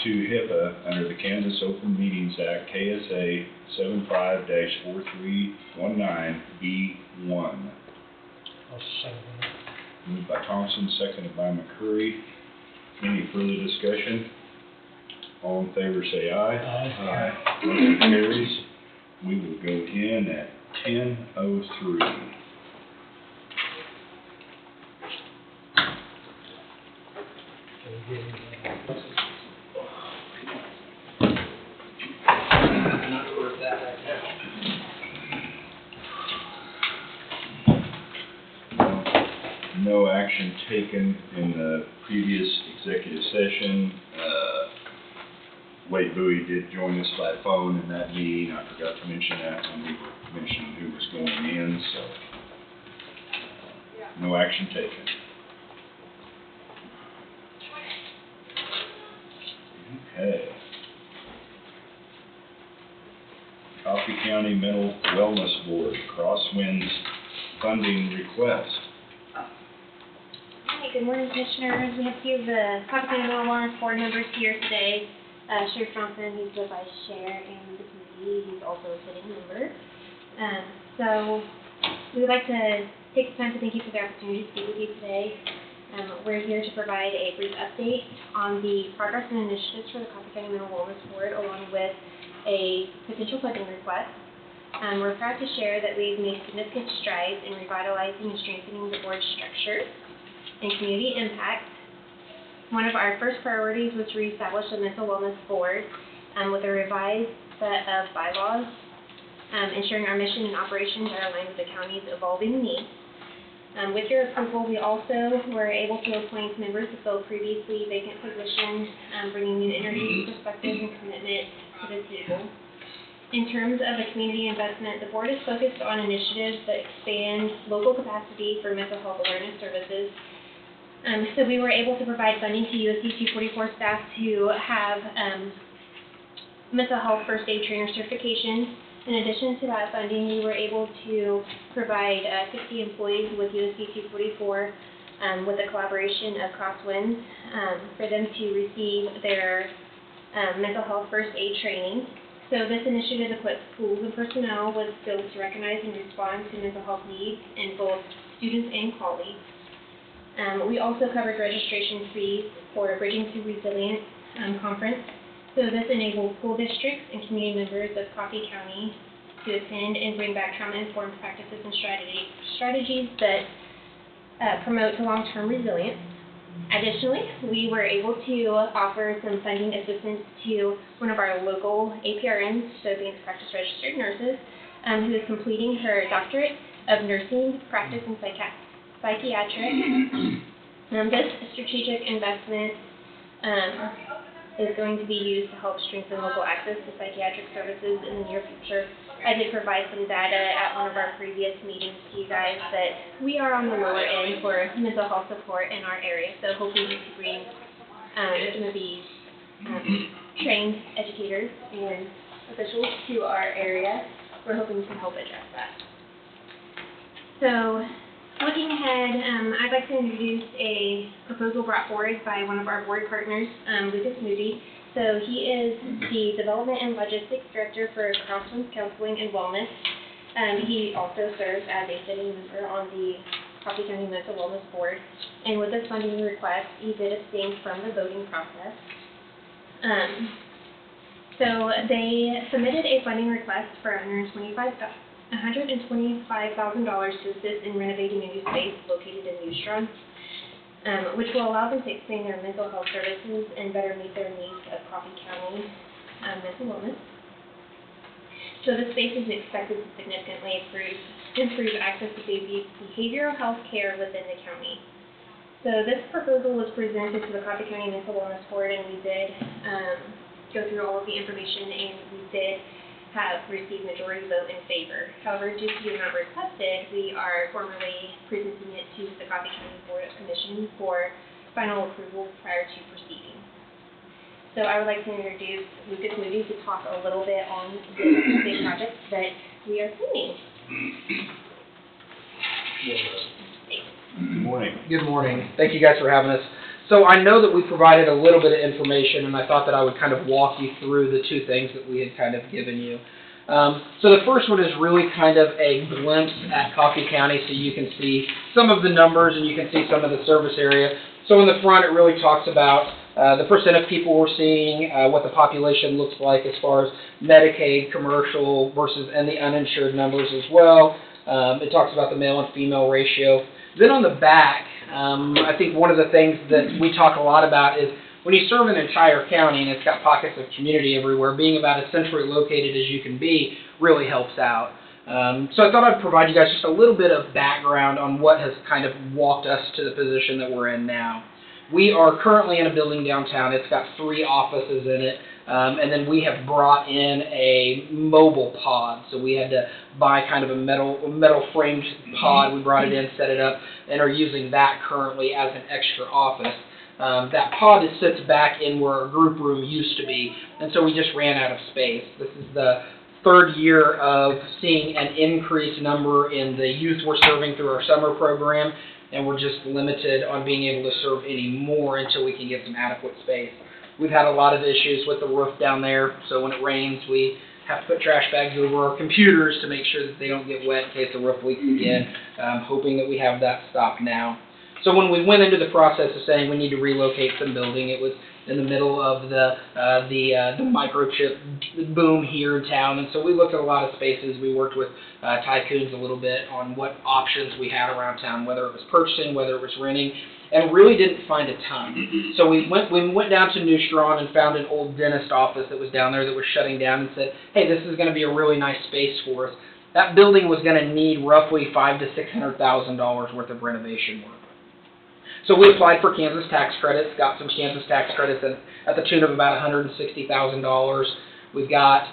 to HIPAA under the Kansas Open Meetings Act, KSA 75-4319B1. I'll second that. Moved by Thompson, seconded by McCurry. Any further discussion? All in favor say aye. Aye. Motion carries. We will go in at 10:03. So we give you that. Not worth that right now. No action taken in the previous executive session. Wade Bowie did join us by phone in that meeting. I forgot to mention that when we were mentioning who was going in, so no action taken. Okay. Coffee County Mental Wellness Board, Crosswinds funding request. Hi, good morning, Commissioners. We have a few of the Coffee County Mental Wellness Board members here today. Sheriff Johnson, he's the vice chair, and the committee, he's also a sitting member. So we would like to take the time to thank you for the opportunity to speak with you today. We're here to provide a brief update on the progress and initiatives for the Coffee County Mental Wellness Board, along with a potential funding request. We're proud to share that we've made significant strides in revitalizing and strengthening the board's structure and community impact. One of our first priorities was to reestablish a mental wellness board with a revised set of bylaws, ensuring our mission and operations are aligned with the county's evolving needs. With your approval, we also were able to appoint members to fill previously vacant positions, bringing new energy, perspective, and commitment to the table. In terms of the community investment, the board is focused on initiatives that expand local capacity for mental health awareness services. So we were able to provide funding to USC 244 staff to have mental health first aid trainer certification. In addition to that funding, we were able to provide 60 employees with USC 244 with the collaboration of Crosswinds for them to receive their mental health first aid training. So this initiative equips schools and personnel with skills to recognize and respond to mental health needs in both students and colleagues. We also covered registration fees for Bridging to Resilience conference. So this enables school districts and community members of Coffee County to attend and bring back trauma-informed practices and strategies that promote to long-term resilience. Additionally, we were able to offer some funding assistance to one of our local APRNs, so Advanced Practice Registered Nurses, who is completing her doctorate of nursing practice and psychiatric. This strategic investment is going to be used to help strengthen local access to psychiatric services in the near future. I did provide some data at one of our previous meetings to you guys that we are on the lower end for mental health support in our area, so hoping to bring some of these trained educators and officials to our area. We're hoping to help address that. So, looking ahead, I'd like to introduce a proposal brought forward by one of our board partners, Lucas Moody. So he is the Development and Logistics Director for Crosswinds Counseling and Wellness. He also serves as a sitting member on the Coffee County Mental Wellness Board. And with this funding request, he did abstain from the voting process. So they submitted a funding request for $125,000 to assist in renovating a new space located in Newstrom, which will allow them to expand their mental health services and better meet their needs of Coffee County mental wellness. So this space is expected to significantly improve access to behavioral health care within the county. So this proposal was presented to the Coffee County Mental Wellness Board, and we did go through all of the information, and we did have received majority vote in favor. However, due to the amount requested, we are formally presenting it to the Coffee County Board of Commissioners for final approval prior to proceeding. So I would like to introduce Lucas Moody to talk a little bit on the big project that we are planning. Good morning. Good morning. Thank you guys for having us. So I know that we provided a little bit of information, and I thought that I would kind of walk you through the two things that we had kind of given you. So the first one is really kind of a glimpse at Coffee County, so you can see some of the numbers and you can see some of the service area. So in the front, it really talks about the percent of people we're seeing, what the population looks like as far as Medicaid, commercial versus, and the uninsured numbers as well. It talks about the male and female ratio. Then on the back, I think one of the things that we talk a lot about is when you serve an entire county and it's got pockets of community everywhere, being about as centrally located as you can be really helps out. So I thought I'd provide you guys just a little bit of background on what has kind of walked us to the position that we're in now. We are currently in a building downtown. It's got 3 offices in it, and then we have brought in a mobile pod. So we had to buy kind of a metal framed pod. We brought it in, set it up, and are using that currently as an extra office. That pod sits back in where our group room used to be, and so we just ran out of space. This is the 3rd year of seeing an increased number in the youth we're serving through our summer program, and we're just limited on being able to serve any more until we can get some adequate space. We've had a lot of issues with the roof down there, so when it rains, we have to put trash bags over our computers to make sure that they don't get wet in case the roof leaks again, hoping that we have that stopped now. So when we went into the process of saying we need to relocate some building, it was in the middle of the microchip boom here in town, and so we looked at a lot of spaces. We worked with tycoons a little bit on what options we had around town, whether it was purchasing, whether it was renting, and really didn't find a ton. So we went down to New Straughn and found an old dentist office that was down there that was shutting down and said, hey, this is going to be a really nice space for us. That building was going to need roughly $500,000 to $600,000 worth of renovation work. So we applied for Kansas tax credits, got some Kansas tax credits at the tune of about $160,000. We've got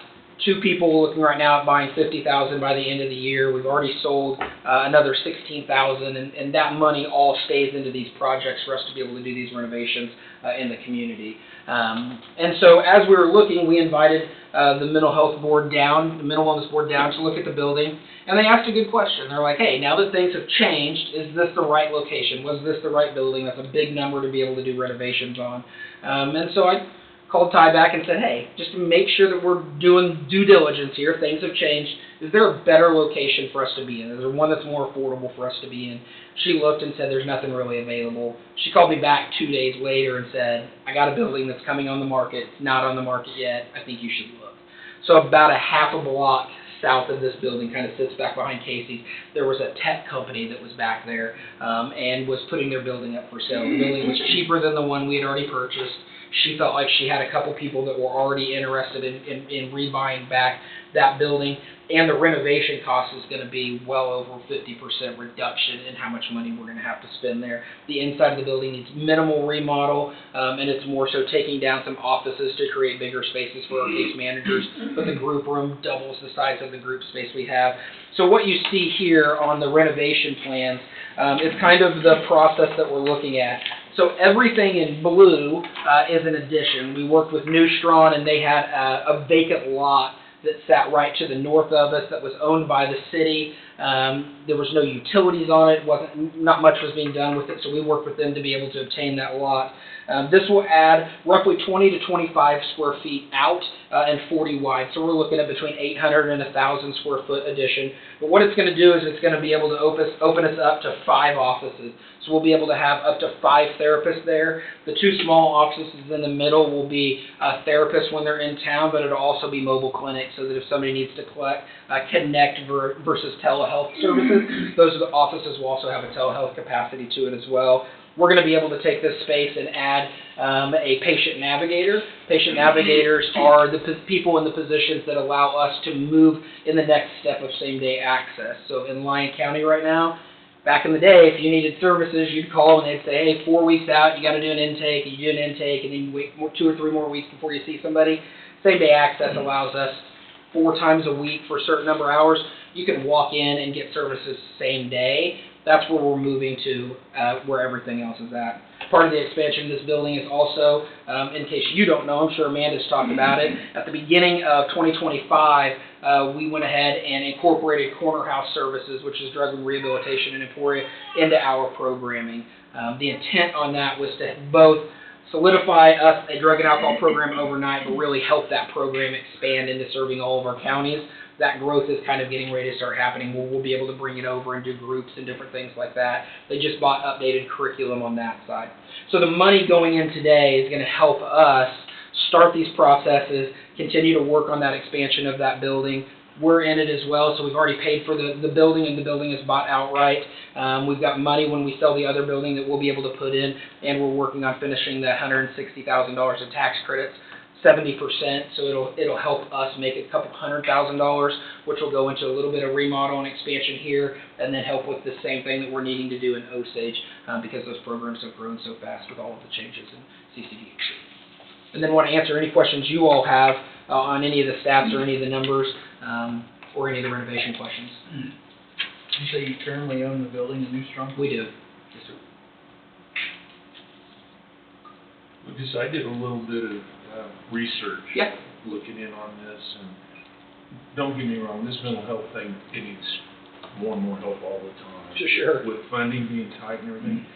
2 people looking right now at buying $50,000 by the end of the year. We've already sold another $16,000, and that money all stays into these projects for us to be able to do these renovations in the community. And so as we were looking, we invited the mental health board down, the mental wellness board down to look at the building, and they asked a good question. They're like, hey, now that things have changed, is this the right location? Was this the right building? That's a big number to be able to do renovations on. And so I called Ty back and said, hey, just to make sure that we're doing due diligence here, things have changed, is there a better location for us to be in? Is there one that's more affordable for us to be in? She looked and said there's nothing really available. She called me back 2 days later and said, I got a building that's coming on the market, it's not on the market yet, I think you should look. So about a half a block south of this building, kind of sits back behind Casey's, there was a tech company that was back there and was putting their building up for sale. The building was cheaper than the one we had already purchased. She felt like she had a couple people that were already interested in rebuying back that building, and the renovation cost is going to be well over 50% reduction in how much money we're going to have to spend there. The inside of the building needs minimal remodel, and it's more so taking down some offices to create bigger spaces for our case managers, but the group room doubles the size of the group space we have. So what you see here on the renovation plans is kind of the process that we're looking at. So everything in blue is an addition. We worked with New Straughn, and they had a vacant lot that sat right to the north of us that was owned by the city. There was no utilities on it. Not much was being done with it, so we worked with them to be able to obtain that lot. This will add roughly 20 to 25 square feet out and 40 wide. So we're looking at between 800 and 1,000 square foot addition. But what it's going to do is it's going to be able to open us up to 5 offices. So we'll be able to have up to 5 therapists there. The 2 small offices in the middle will be therapists when they're in town, but it'll also be mobile clinics so that if somebody needs to collect connect versus telehealth services. Those are the offices will also have a telehealth capacity to it as well. We're going to be able to take this space and add a patient navigator. Patient navigators are the people in the positions that allow us to move in the next step of same-day access. So in Lyon County right now, back in the day, if you needed services, you'd call and they'd say, hey, 4 weeks out, you got to do an intake. You do an intake, and then you wait 2 or 3 more weeks before you see somebody. Same-day access allows us 4 times a week for a certain number of hours. You can walk in and get services same day. That's where we're moving to, where everything else is at. Part of the expansion of this building is also, in case you don't know, I'm sure Amanda's talked about it, at the beginning of 2025, we went ahead and incorporated Corner House Services, which is drug rehabilitation in Emporia, into our programming. The intent on that was to both solidify us a drug and alcohol program overnight, but really help that program expand into serving all of our counties. That growth is kind of getting ready to start happening. We'll be able to bring it over and do groups and different things like that. They just bought updated curriculum on that side. So the money going in today is going to help us start these processes, continue to work on that expansion of that building. We're in it as well, so we've already paid for the building, and the building is bought outright. We've got money when we sell the other building that we'll be able to put in, and we're working on finishing that $160,000 in tax credits. 70%, so it'll help us make a couple $100,000, which will go into a little bit of remodel and expansion here, and then help with the same thing that we're needing to do in Osage, because those programs have grown so fast with all of the changes in CCDHC. And then want to answer any questions you all have on any of the stats or any of the numbers, or any of the renovation questions. You say you currently own the building in New Strong? We do. Yes, sir. Because I did a little bit of research, yeah, looking in on this, and don't get me wrong, this mental health thing, it needs more and more help all the time. Sure. With funding being tight and everything,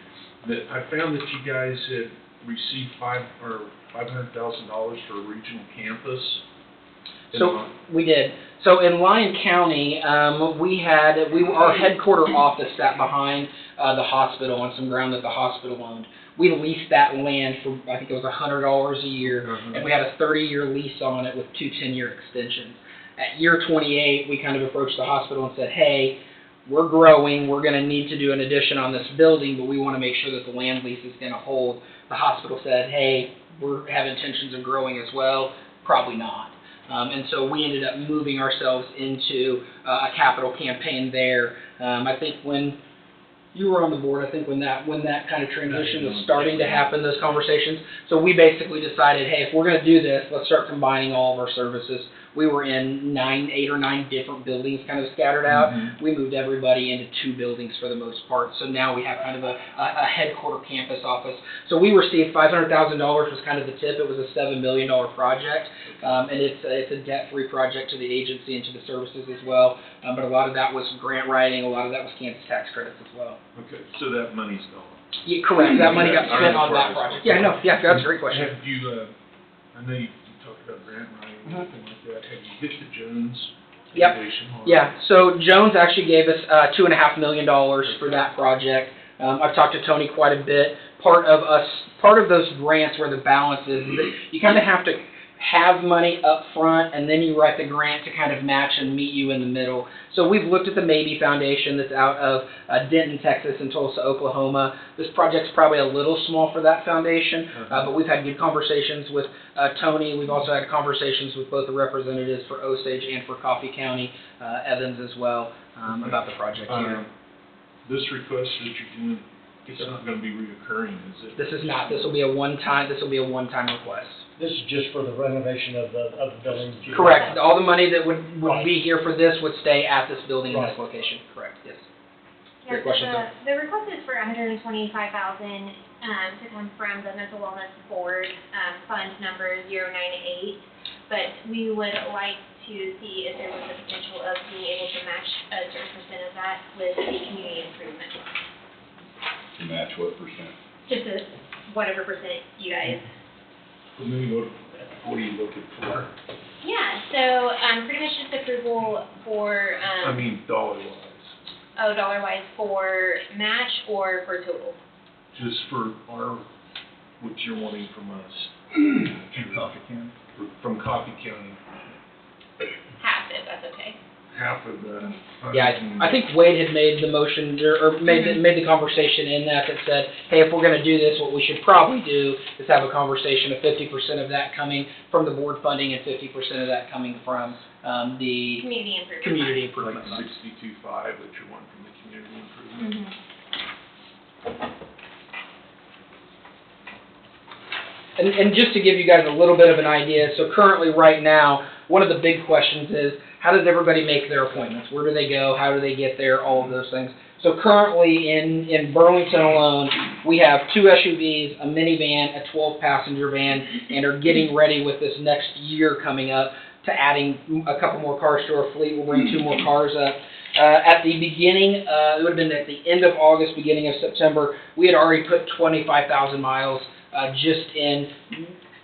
that I found that you guys had received $500,000 for a regional campus. So we did. So in Lyon County, our headquarter office sat behind the hospital on some ground that the hospital owned. We leased that land for, I think it was $100 a year, and we had a 30-year lease on it with 2 10-year extensions. At year 28, we kind of approached the hospital and said, hey, we're growing, we're going to need to do an addition on this building, but we want to make sure that the land lease is going to hold. The hospital said, hey, we have intentions of growing as well, probably not. And so we ended up moving ourselves into a capital campaign there. I think when you were on the board, I think when that kind of transition was starting to happen, those conversations. So we basically decided, hey, if we're going to do this, let's start combining all of our services. We were in 8 or 9 different buildings kind of scattered out. We moved everybody into 2 buildings for the most part. So now we have kind of a headquarter campus office. So we received $500,000 was kind of the tip. It was a $7 million project. And it's a debt-free project to the agency and to the services as well. But a lot of that was grant writing. A lot of that was Kansas tax credits as well. Okay, so that money's gone. Yeah, correct. That money got spent on that project. Yeah, no, yeah, that's a great question. Have you, I know you talked about grant writing and everything like that. Have you hit the Jones Foundation? Yeah, so Jones actually gave us $2.5 million for that project. I've talked to Tony quite a bit. Part of those grants where the balance is that you kind of have to have money up front, and then you write the grant to kind of match and meet you in the middle. So we've looked at the Maybe Foundation that's out of Denton, Texas, and Tulsa, Oklahoma. This project's probably a little small for that foundation, but we've had good conversations with Tony. We've also had conversations with both the representatives for Osage and for Coffee County, Evans as well, about the project here. This request that you're doing, it's not going to be reoccurring, is it? This is not. This will be a one-time request. This is just for the renovation of the building? Correct. All the money that would be here for this would stay at this building in this location. Correct, yes. Yeah, Great question, sir. The request is for $125,000 to come from the Mental Wellness Board, fund number 098, but we would like to see if there was a potential of being able to match a certain percent of that with the community improvement. To match what percent? Just whatever percent you guys. What are you looking for? Yeah, so pretty much just approval for, I mean, dollar-wise. Oh, dollar-wise for match or for total? Just for what you're wanting from us. From Coffee County. From Coffee County. Half, if that's okay. half of the. Yeah, I think Wade had made the motion, or made the conversation in that said, hey, if we're gonna do this, what we should probably do is have a conversation of 50% of that coming from the board funding and 50% of that coming from, the Community improvement. community Like improvement fund. 62.5 that you want from the community improvement. And just to give you guys a little bit of an idea, so currently, right now, one of the big questions is, how does everybody make their appointments? Where do they go? How do they get there? All of those things. So currently, in Burlington alone, we have 2 SUVs, a minivan, a 12-passenger van, and are getting ready with this next year coming up to adding a couple more cars to our fleet. We'll bring 2 more cars up. At the beginning, it would have been at the end of August, beginning of September, we had already put 25,000 miles just in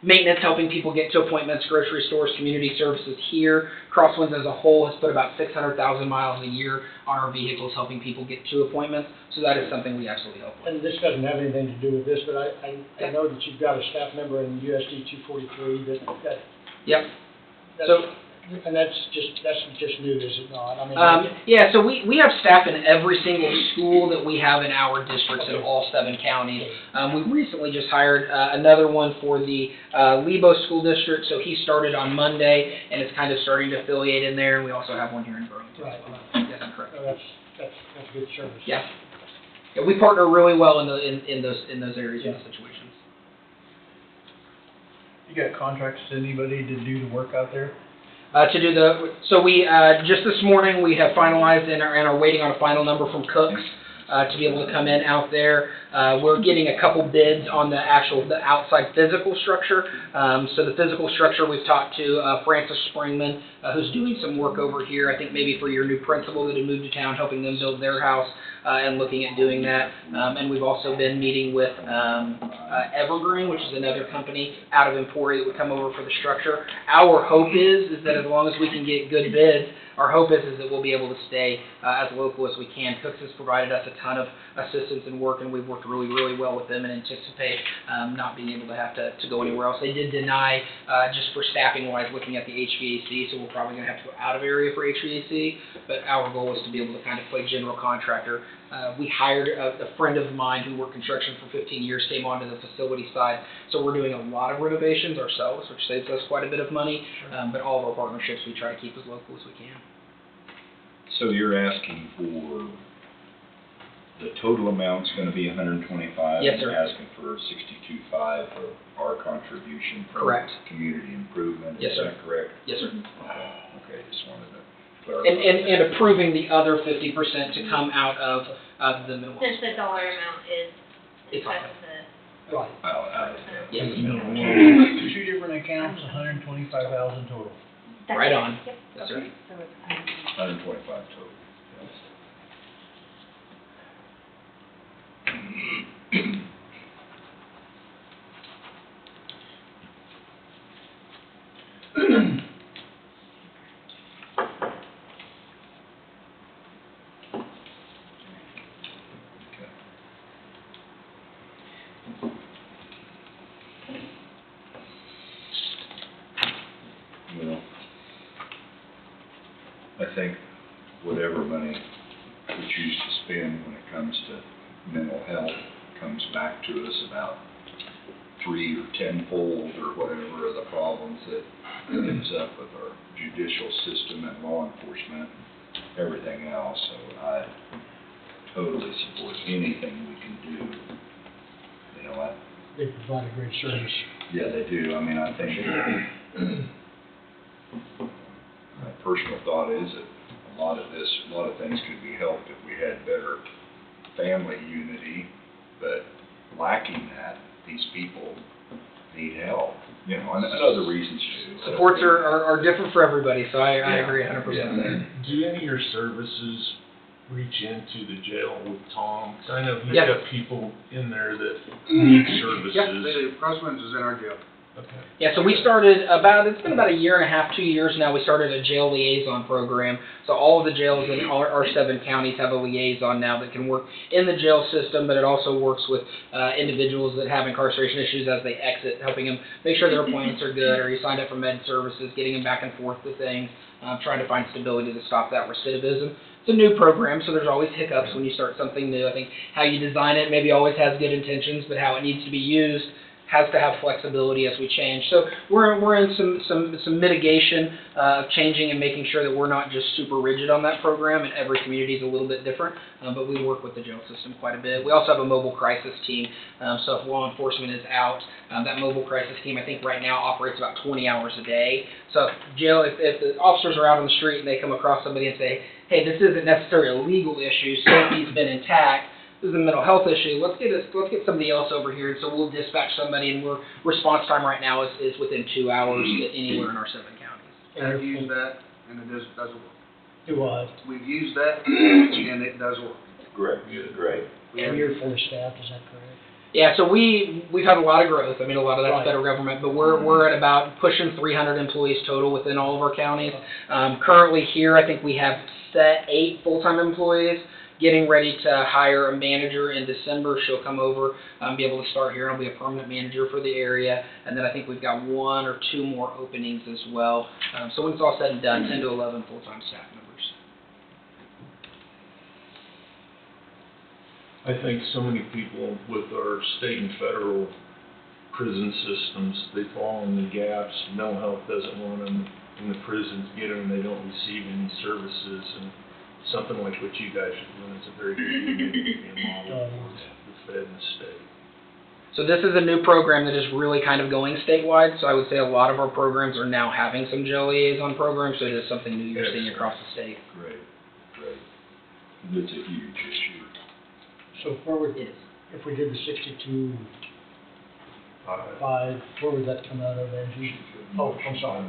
maintenance, helping people get to appointments, grocery stores, community services here. Crosswinds as a whole has put about 600,000 miles a year on our vehicles, helping people get to appointments. So that is something we absolutely help with. And this doesn't have anything to do with this, but I know that you've got a staff member in USD 243 that. Yep. So. And that's just new, is it not? I mean. Yeah, so we have staff in every single school that we have in our districts in all 7 counties. We recently just hired another one for the Lebo School District, so he started on Monday, and it's kind of starting to affiliate in there, and we also have one here in Burlington. Right. Yes, that's correct. So that's good service. Yeah. Yeah, we partner really well in those areas, in those situations. You got contracts to anybody to do the work out there? So we, just this morning, we have finalized and are waiting on a final number from Cooks to be able to come in out there. We're getting a couple bids on the outside physical structure. So the physical structure, we've talked to Francis Springman, who's doing some work over here, I think maybe for your new principal that had moved to town, helping them build their house and looking at doing that. And we've also been meeting with Evergreen, which is another company out of Emporia that would come over for the structure. Our hope is that as long as we can get good bids, our hope is that we'll be able to stay as local as we can. Cooks has provided us a ton of assistance and work, and we've worked really, really well with them and anticipate not being able to have to go anywhere else. They did deny, just for staffing-wise, looking at the HVAC, so we're probably going to have to go out of area for HVAC, but our goal is to be able to kind of play general contractor. We hired a friend of mine who worked construction for 15 years, came onto the facility side, so we're doing a lot of renovations ourselves, which saves us quite a bit of money, but all of our partnerships we try to keep as local as we can. So you're asking for, the total amount's gonna be $125? Yes, sir. And you're asking for $62.5 for our contribution from Correct. community improvement? Yes, sir. Is that correct? Yes, sir. Okay, just wanted to clarify. And approving the other 50% to come out of the middle. Since the dollar amount is It's because high. of the. Right. Out of Yes. Two different accounts, 125,000 total. That's Right it. on. Yep. Yes, sir. So it's 125 total. Well, I think whatever money we choose to spend when it comes to mental health comes back to us about 3 or 10-fold or whatever of the problems that ends up with our judicial system and law enforcement, everything else. So I totally support anything we can do. You know, They provide a great service. yeah, they do. I mean, I think my personal thought is that a lot of things could be helped if we had better family unity, but lacking that, these people need help, you know, and other reasons too. Supports are different for everybody, so I agree 100% Yeah. there. Do any of your services reach into the jail with Tom? 'Cause I know he's Yeah. got people in there that need services. Yeah. Crosswinds is in our jail. Okay. Yeah, so we started it's been about a year and a half, 2 years now, we started a jail liaison program. So all of the jails in our 7 counties have a liaison now that can work in the jail system, but it also works with individuals that have incarceration issues as they exit, helping them make sure their appointments are good, or you signed up for med services, getting them back and forth to things, trying to find stability to stop that recidivism. It's a new program, so there's always hiccups when you start something new. I think how you design it maybe always has good intentions, but how it needs to be used has to have flexibility as we change. So we're in some mitigation of changing and making sure that we're not just super rigid on that program, and every community is a little bit different, but we work with the jail system quite a bit. We also have a mobile crisis team, so if law enforcement is out, that mobile crisis team I think right now operates about 20 hours a day. So if the officers are out on the street and they come across somebody and say, hey, this isn't necessarily a legal issue, safety's been intact, this is a mental health issue, let's get somebody else over here, and so we'll dispatch somebody, and response time right now is within 2 hours anywhere in our 7 counties. I've used that, and it does work. Do what? We've used that, and it does work. Great, great. And you're fully staffed, is that correct? Yeah, so we've had a lot of growth. I mean, a lot of that's Right. federal government, but we're at about pushing 300 employees total within all of our counties. Currently here, I think we have 8 full-time employees. Getting ready to hire a manager in December. She'll come over, be able to start here, and I'll be a permanent manager for the area. And then I think we've got 1 or 2 more openings as well. So when it's all said and done, 10 to 11 full-time staff members. I think so many people with our state and federal prison systems, they fall in the gaps. Mental health doesn't want them in the prisons, get them, they don't receive any services, and something like what you guys are doing is a very good model for the Fed and the state. So this is a new program that is really kind of going statewide. So I would say a lot of our programs are now having some jail liaison programs. So it is something new you're seeing across the state. Great, great. It's a huge issue. So where would, if we did the 62.5, where would that come out of, Angie? Oh, I'm sorry.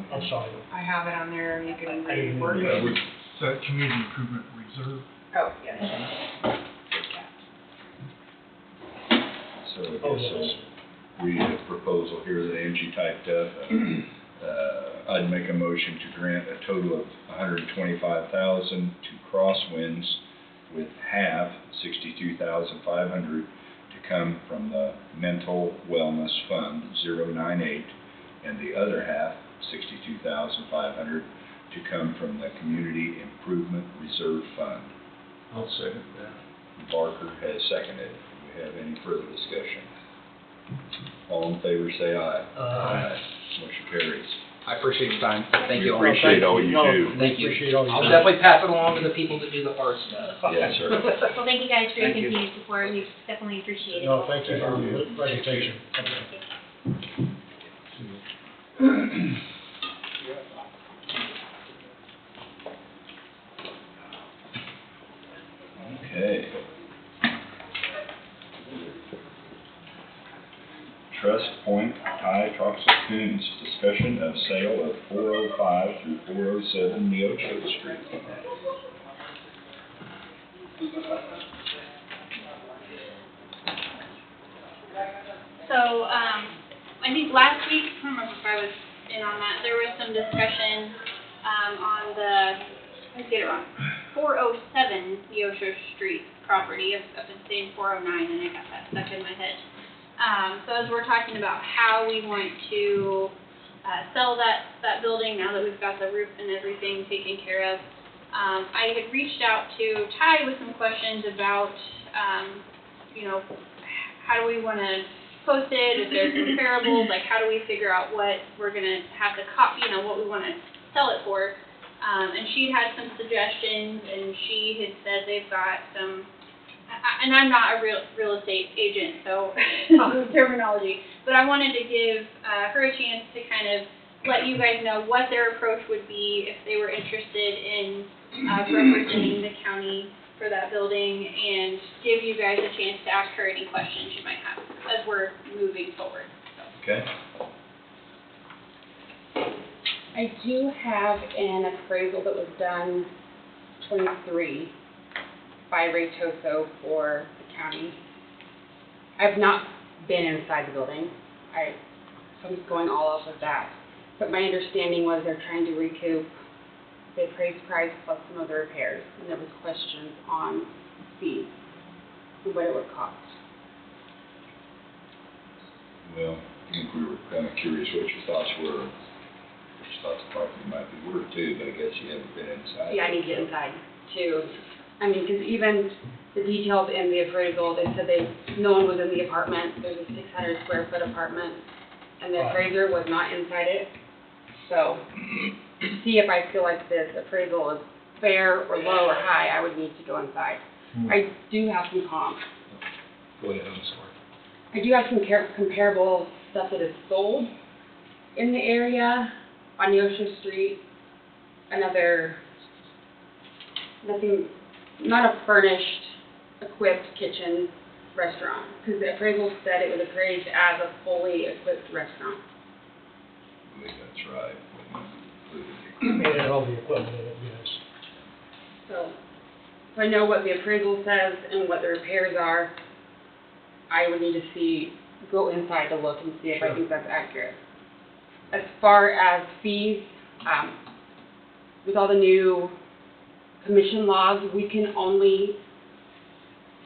I have it on there, you can I didn't rework know. it. Is that community improvement reserve? Oh, yes. So I guess I'll read a proposal here that Angie typed up. I'd make a motion to grant a total of $125,000 to Crosswinds, with half, $62,500, to come from the Mental Wellness Fund 098, and the other half, $62,500, to come from the Community Improvement Reserve Fund. I'll second that. Barker has seconded. Do we have any further discussion? All in favor say aye. Aye. Motion carries. I appreciate your time. Thank you all. Appreciate all you do. Thank you. Appreciate all you I'll do. definitely pass it along to the people that do the hard stuff. Yes, sir. Well, thank you guys for your Thank you. continued support. We definitely appreciate it. No, thank you for your presentation. Okay. Trust Point High Troxel Coons, discussion of sale of 405 through 407 Neocho Street. So, I think last week, I don't remember if I was in on that, there was some discussion, on the, let's get it wrong, 407 Neosho Street property, I've been saying 409 and I got that stuck in my head. So as we're talking about how we want to, sell that building now that we've got the roof and everything taken care of, I had reached out to Ty with some questions about, how do we want to post it, if there's comparables, like how do we figure out what we're going to have to copy, what we want to sell it for. And she had some suggestions, and she had said they've got some, and I'm not a real estate agent, so terminology, but I wanted to give her a chance to kind of let you guys know what their approach would be if they were interested in representing the county for that building, and give you guys a chance to ask her any questions you might have as we're moving forward. So. Okay. I do have an appraisal that was done 23 by Ray Toso for the county. I've not been inside the building. so I'm just going all off of that. But my understanding was they're trying to recoup the appraised price plus some of the repairs, and there was questions on fees and what it would cost. Well, I think we were kind of curious what your thoughts were. Your thoughts the property might be worth too, but I guess you haven't been inside. Yeah, I need to get inside too. I mean, because even the details in the appraisal, they said no one was in the apartment. There's a 600 square foot apartment, and the appraiser was not inside it. So, to see if I feel like this appraisal is fair or low or high, I would need to go inside. I do have some comps. Go ahead, I'm sorry. I do have some comparable stuff that is sold in the area on Neosho Street. Not a furnished, equipped kitchen restaurant, because the appraisal said it was appraised as a fully equipped restaurant. I think that's right. It had all the equipment in it, yes. So I know what the appraisal says and what the repairs are. I would need to go inside to look and see if I think that's accurate. As far as fees, with all the new commission laws, we can only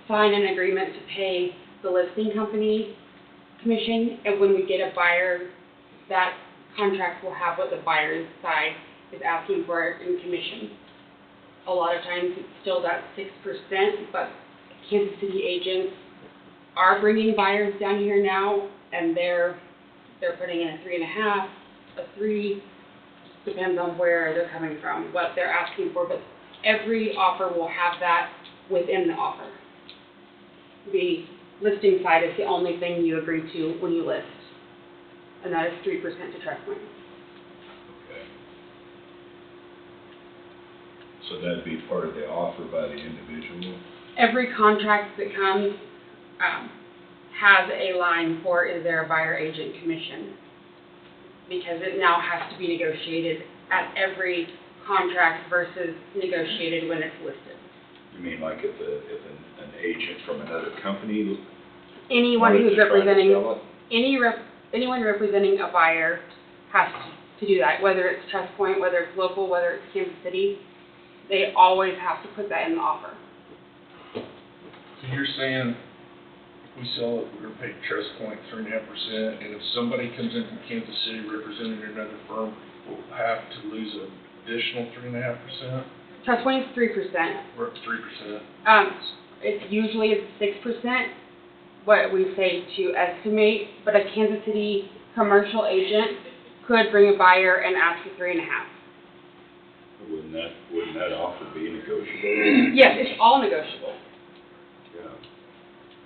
sign an agreement to pay the listing company commission, and when we get a buyer, that contract will have what the buyer's side is asking for in commission. A lot of times it's still that 6%, but Kansas City agents are bringing buyers down here now, and they're putting in a 3.5, a 3, depends on where they're coming from, what they're asking for, but every offer will have that within the offer. The listing side is the only thing you agree to when you list, and that is 3% to trust point. Okay. So that'd be part of the offer by the individual? Every contract that comes has a line for, is there a buyer agent commission? Because it now has to be negotiated at every contract versus negotiated when it's listed. You mean like if an agent from another company? Anyone who's representing, sell it? anyone representing a buyer has to do that, whether it's Trust Point, whether it's local, whether it's Kansas City, they always have to put that in the offer. So you're saying if we sell it, we're gonna pay Trust Point 3.5%, and if somebody comes in from Kansas City representing another firm, we'll have to lose an additional 3.5%? Trust Point is 3%. We're at 3%. It's usually 6, what we say to estimate, but a Kansas City commercial agent could bring a buyer and ask for 3.5. Wouldn't that offer be negotiable? Yes, it's all negotiable. Yeah.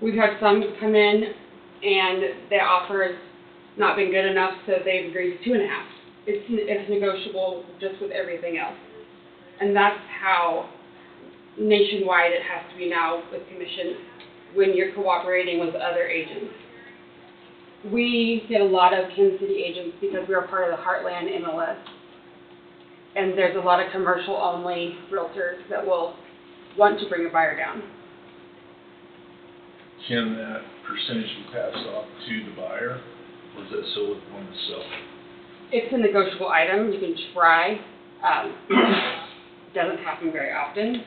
We've had some come in and the offer has not been good enough, so they've agreed to 2.5. It's negotiable just with everything else. And that's how nationwide it has to be now with commission when you're cooperating with other agents. We get a lot of Kansas City agents because we are part of the Heartland MLS. And there's a lot of commercial-only realtors that will want to bring a buyer down. Can that percentage be passed off to the buyer, or is that still on the seller? It's a negotiable item. You can try. Doesn't happen very often.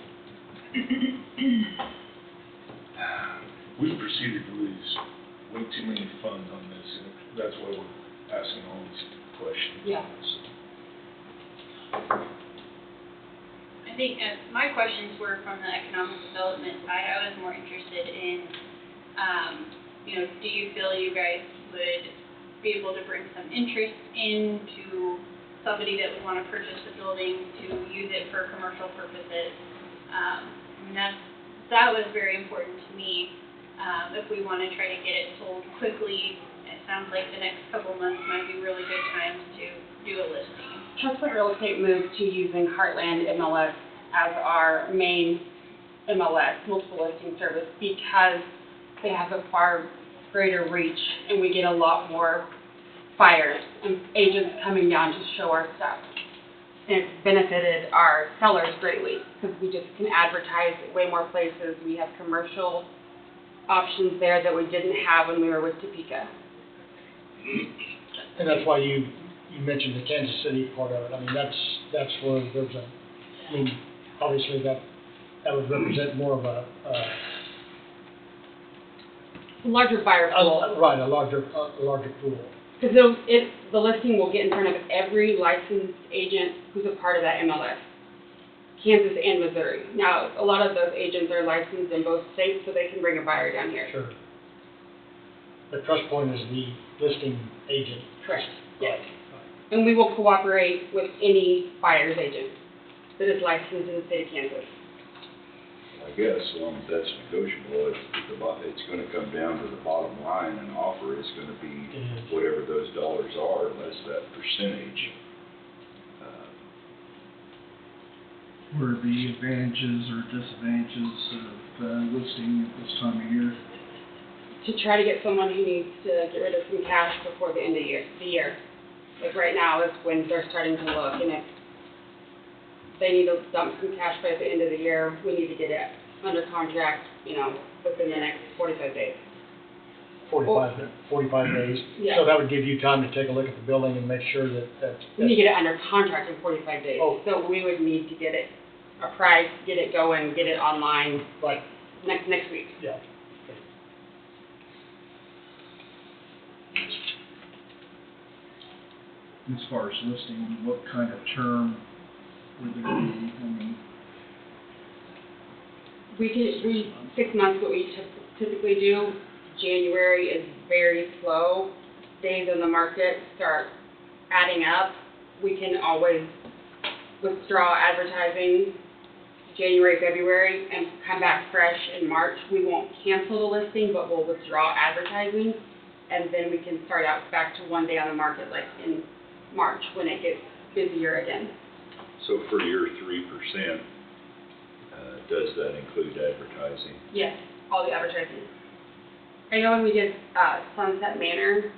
We've proceeded to lose way too many funds on this, and that's why we're asking all these questions. Yeah. I think my questions were from the economic development side. I was more interested in, do you feel you guys would be able to bring some interest into somebody that would want to purchase the building to use it for commercial purposes? That was very important to me. If we want to try to get it sold quickly, it sounds like the next couple months might be really good times to do a listing. Trust Point Real Estate moved to using Heartland MLS as our main MLS, multiple listing service, because they have a far greater reach and we get a lot more buyers and agents coming down to show our stuff. And it's benefited our sellers greatly because we just can advertise way more places. We have commercial options there that we didn't have when we were with Topeka. And that's why you mentioned the Kansas City part of it. I mean, that's where there's I mean, obviously that would represent more of a Larger buyer pool. right, a larger pool. Because the listing will get in front of every licensed agent who's a part of that MLS, Kansas and Missouri. Now, a lot of those agents are licensed in both states, so they can bring a buyer down here. Sure. The Trust Point is the listing agent. Correct. Yes. And we will cooperate with any buyer's agent that is licensed in the state of Kansas. I guess, as long as that's negotiable, it's gonna come down to the bottom line, and offer is gonna be whatever those dollars are, less that percentage. What are the advantages or disadvantages of listing at this time of year? To try to get someone who needs to get rid of some cash before the end of the year. Like right now is when they're starting to look, and if they need to dump some cash by the end of the year, we need to get it under contract, within the next 45 days. 45 days. Yeah. So that would give you time to take a look at the building and make sure that. We need to get it under contract in 45 days. Oh. So we would need to get it a price, get it going, get it online. Right. Next week. Yeah. As far as listing, what kind of term would there be? I mean, We 6 months, what we typically do. January is very slow. Days on the market start adding up. We can always withdraw advertising January, February, and come back fresh in March. We won't cancel the listing, but we'll withdraw advertising, and then we can start out back to 1 day on the market, like in March, when it gets busier again. So for your 3%, does that include advertising? Yes, all the advertising. I know when we did Sunset Manor,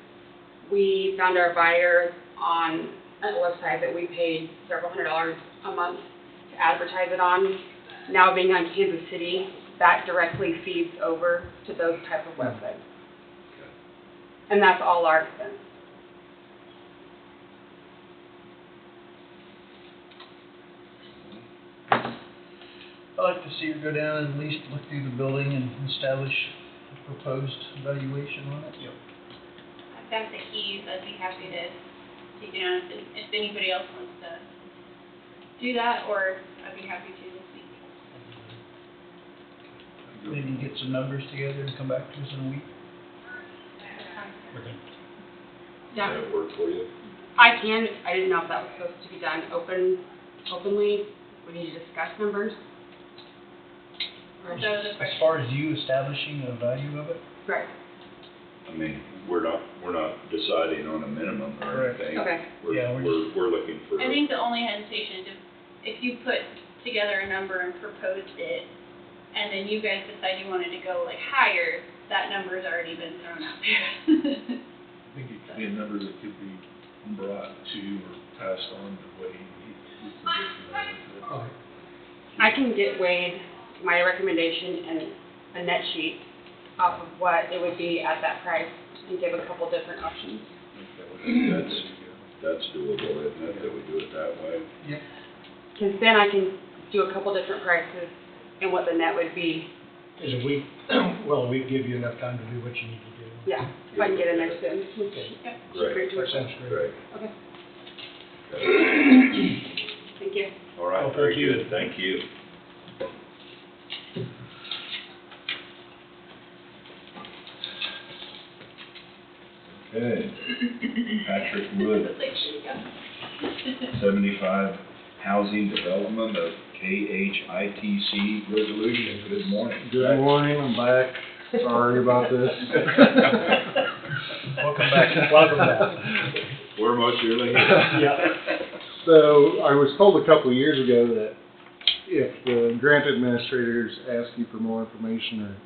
we found our buyer on a website that we paid several $100s a month to advertise it on. Now being on Kansas City, that directly feeds over to those type of websites. And that's all our expense. I'd like to see her go down and at least look through the building and establish a proposed valuation on it. Yep. I've got the keys, I'd be happy to take it down if anybody else wants to do that, or I'd be happy to this week. Maybe get some numbers together and come back to us in a week. Yeah. Does that work for you? I can, I didn't know if that was supposed to be done openly. We need to discuss numbers. Or- As far as you establishing a value of it? Right. I mean, we're not deciding on a minimum or Correct. anything. Okay. We're looking for. I think the only hesitation is if you put together a number and proposed it, and then you guys decide you wanted to go like higher, that number's already been thrown out there. I think it could be a number that could be brought to or passed on the way we can get to that. I can get Wade my recommendation and a net sheet off of what it would be at that price and give a couple different options. That's doable, isn't it, that we do it that way? Yep. Because then I can do a couple different prices and what the net would be. Is a week, well, a week give you enough time to do what you need to do. Yeah, if I can get in there soon. Okay. Yep. Great. To work That sounds with. great. Great. Okay. Thank you. All right, Well, very thank you. good, thank you. Okay, Patrick Wood, 75 Housing Development of KHITC Resolution. Good morning. Good morning, I'm back. Sorry about this. Welcome back. Welcome back. We're most surely here. Yeah. So, I was told a couple of years ago that if the grant administrators ask you for more information or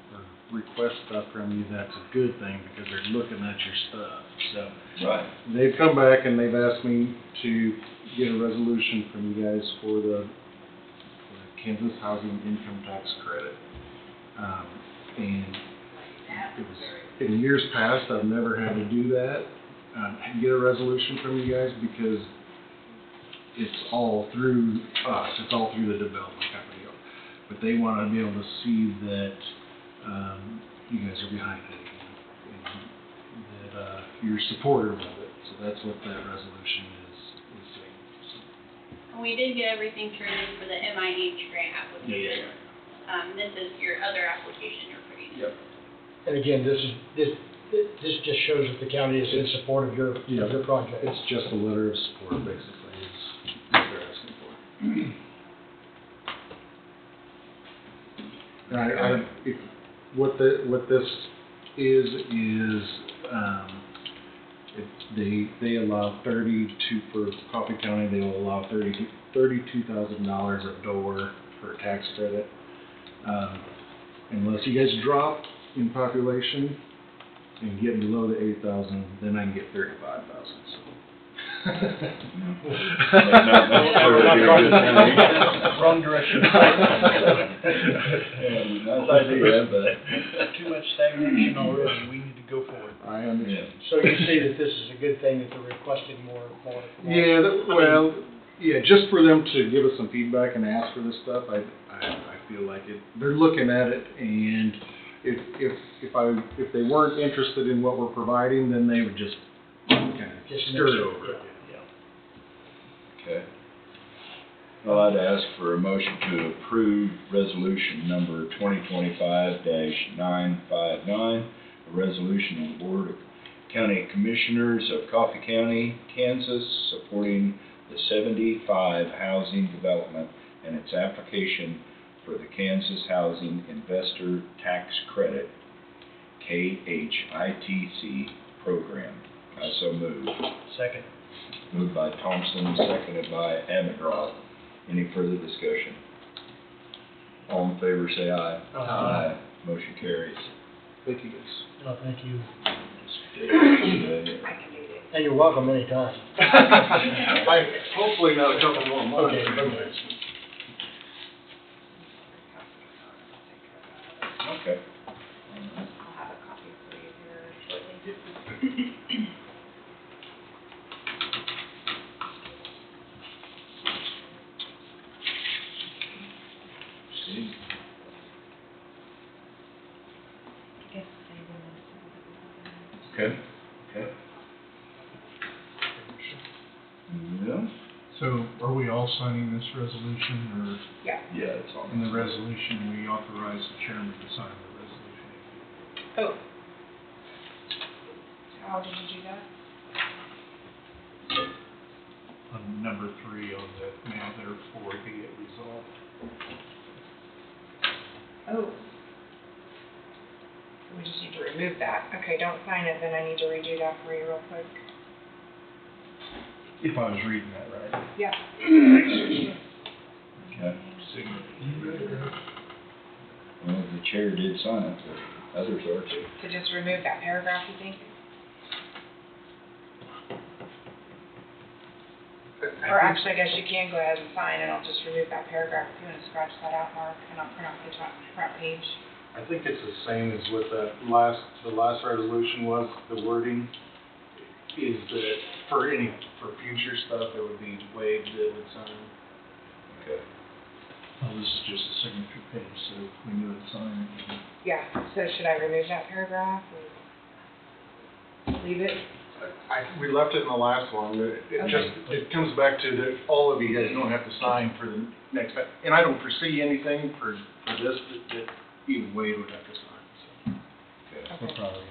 request stuff from you, that's a good thing because they're looking at your stuff. So, Right. they've come back and they've asked me to get a resolution from you guys for the Kansas Housing Income Tax Credit. And it was, in years past, I've never had to do that. get a resolution from you guys because it's all through us, it's all through the development company. But they want to be able to see that, you guys are behind it and that, you're supportive of it. So that's what that resolution is saying. And we did get everything turned in for the MIH grant application. This is your other application you're putting in. Yep. And again, this just shows that the county is in support of your project. It's just a letter of support, basically, is what they're asking for. And what this is, they allow for Coffee County, they will allow $32,000 a door for a tax credit. Unless you guys drop in population and get below the 8,000, then I can get 35,000, so. Wrong direction. Nice idea, but. Too much stagnation already, we need to go forward. I understand. So you see that this is a good thing that they're requesting more. Yeah, just for them to give us some feedback and ask for this stuff, I feel like they're looking at it, and if they weren't interested in what we're providing, then they would just kind of stir it over it. Okay. Well, I'd ask for a motion to approve resolution number 2025-959, a resolution of the Board of County Commissioners of Coffee County, Kansas, supporting the 75 housing development and its application for the Kansas Housing Investor Tax Credit, KHITC program. I so move. Second. Moved by Thompson, seconded by Amadrath. Any further discussion? All in favor say aye. Aye. Motion carries. Thank you, guys. No, thank you. I can do it. And you're welcome anytime. Hopefully not a couple more months. Okay, perfect. Okay. I'll have a copy for you here shortly. Steve? Okay. Okay. Yeah. So are we all signing this resolution, Yeah. Yeah, it's or on. in the resolution, we authorize the chairman to sign the resolution? Oh. How did you do that? On number 3 on the now therefore be it resolved. Oh. We just need to remove that. Okay, don't sign it, then I need to redo that for you real quick. If I was reading that right. Yeah. Okay. Well, the chair did sign it, but others are too. To just remove that paragraph, you think? Or actually, I guess you can go ahead and sign, and I'll just remove that paragraph. If you want to scratch that out, Mark, and I'll print off the top front page. I think it's the same as what the last resolution was. The wording is that for future stuff, it would be Wade that would sign. Okay. Oh, this is just a signature page, so we knew it signed. Yeah, so should I remove that paragraph, or leave it? We left it in the last one, but it comes back to that all of you guys don't have to sign for the next, and I don't foresee anything for this that even Wade would have to sign, so. Okay. We're probably in.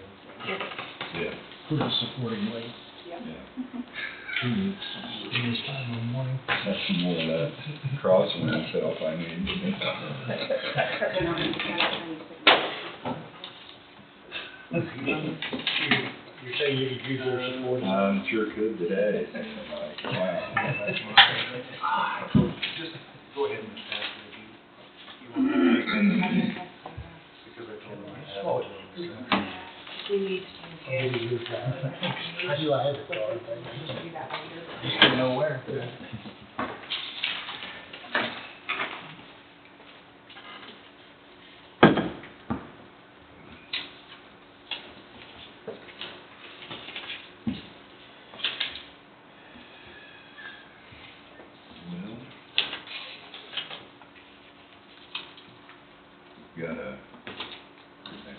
Yeah. Who's supporting Wade? Yep. Yeah. This time in the morning. That's more of that crossing myself, I mean. You're saying you could use their support? Sure could today. Like, wow. Just go ahead and pass it. Because I told him I had it. We need I'll give you your card. I knew I had the card. Do that later. Just didn't know where.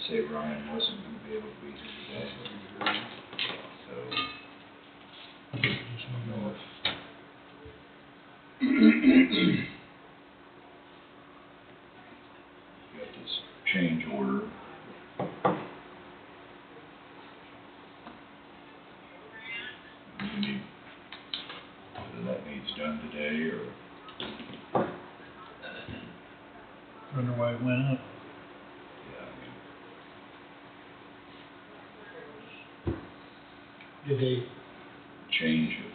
say Ryan wasn't gonna be able to be here today. So, I don't know if got this change order. We need, whether that needs done today or, Wonder why it went up. yeah, Did they, change of,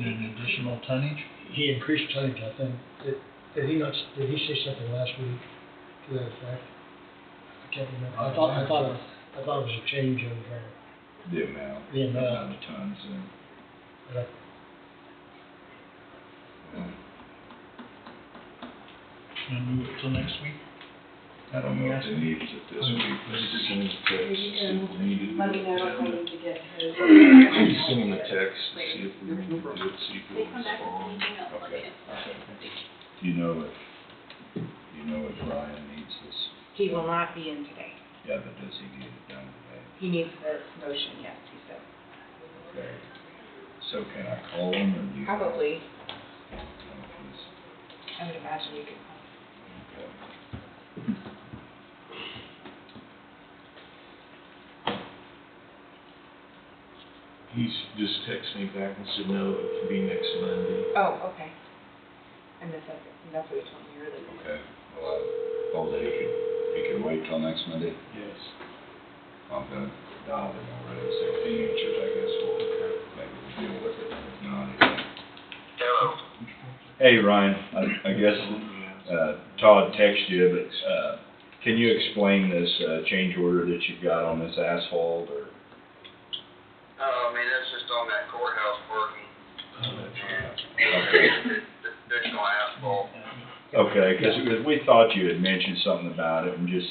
Is it an additional tonnage? he increased tonnage, I think. Did he not, did he say something last week to that effect? I can't remember. I thought it was a change of, the amount. The amount. Of tons and. but Gonna move it till next week? I don't know if it needs it this week, but just send him a text, see if we need it. Let me know if I need to get his. Send him a text, see if we need to do it, see if They he'll come back with respond. anything else, I'll Okay. get it. Do you know if Ryan needs this? He will not be in today. Yeah, but does he get it done today? He needs this motion, yes, he said. Okay. So can I call him or do you? Probably, know if he's- I would imagine you could. okay. He's just texted me back and said, no, it can be next Monday. Oh, okay. And that's what he told me earlier. Okay, well, that he could wait till next Monday? Yes. I'm gonna dial him already, so if he answers, I guess we'll maybe deal with it, if not. Hello. Hey, Ryan, I guess, Todd texted you, but, can you explain this, change order that you've got on this asphalt, or? I mean, that's just on that courthouse parking. Okay. The additional asphalt. Okay, because we thought you had mentioned something about it and just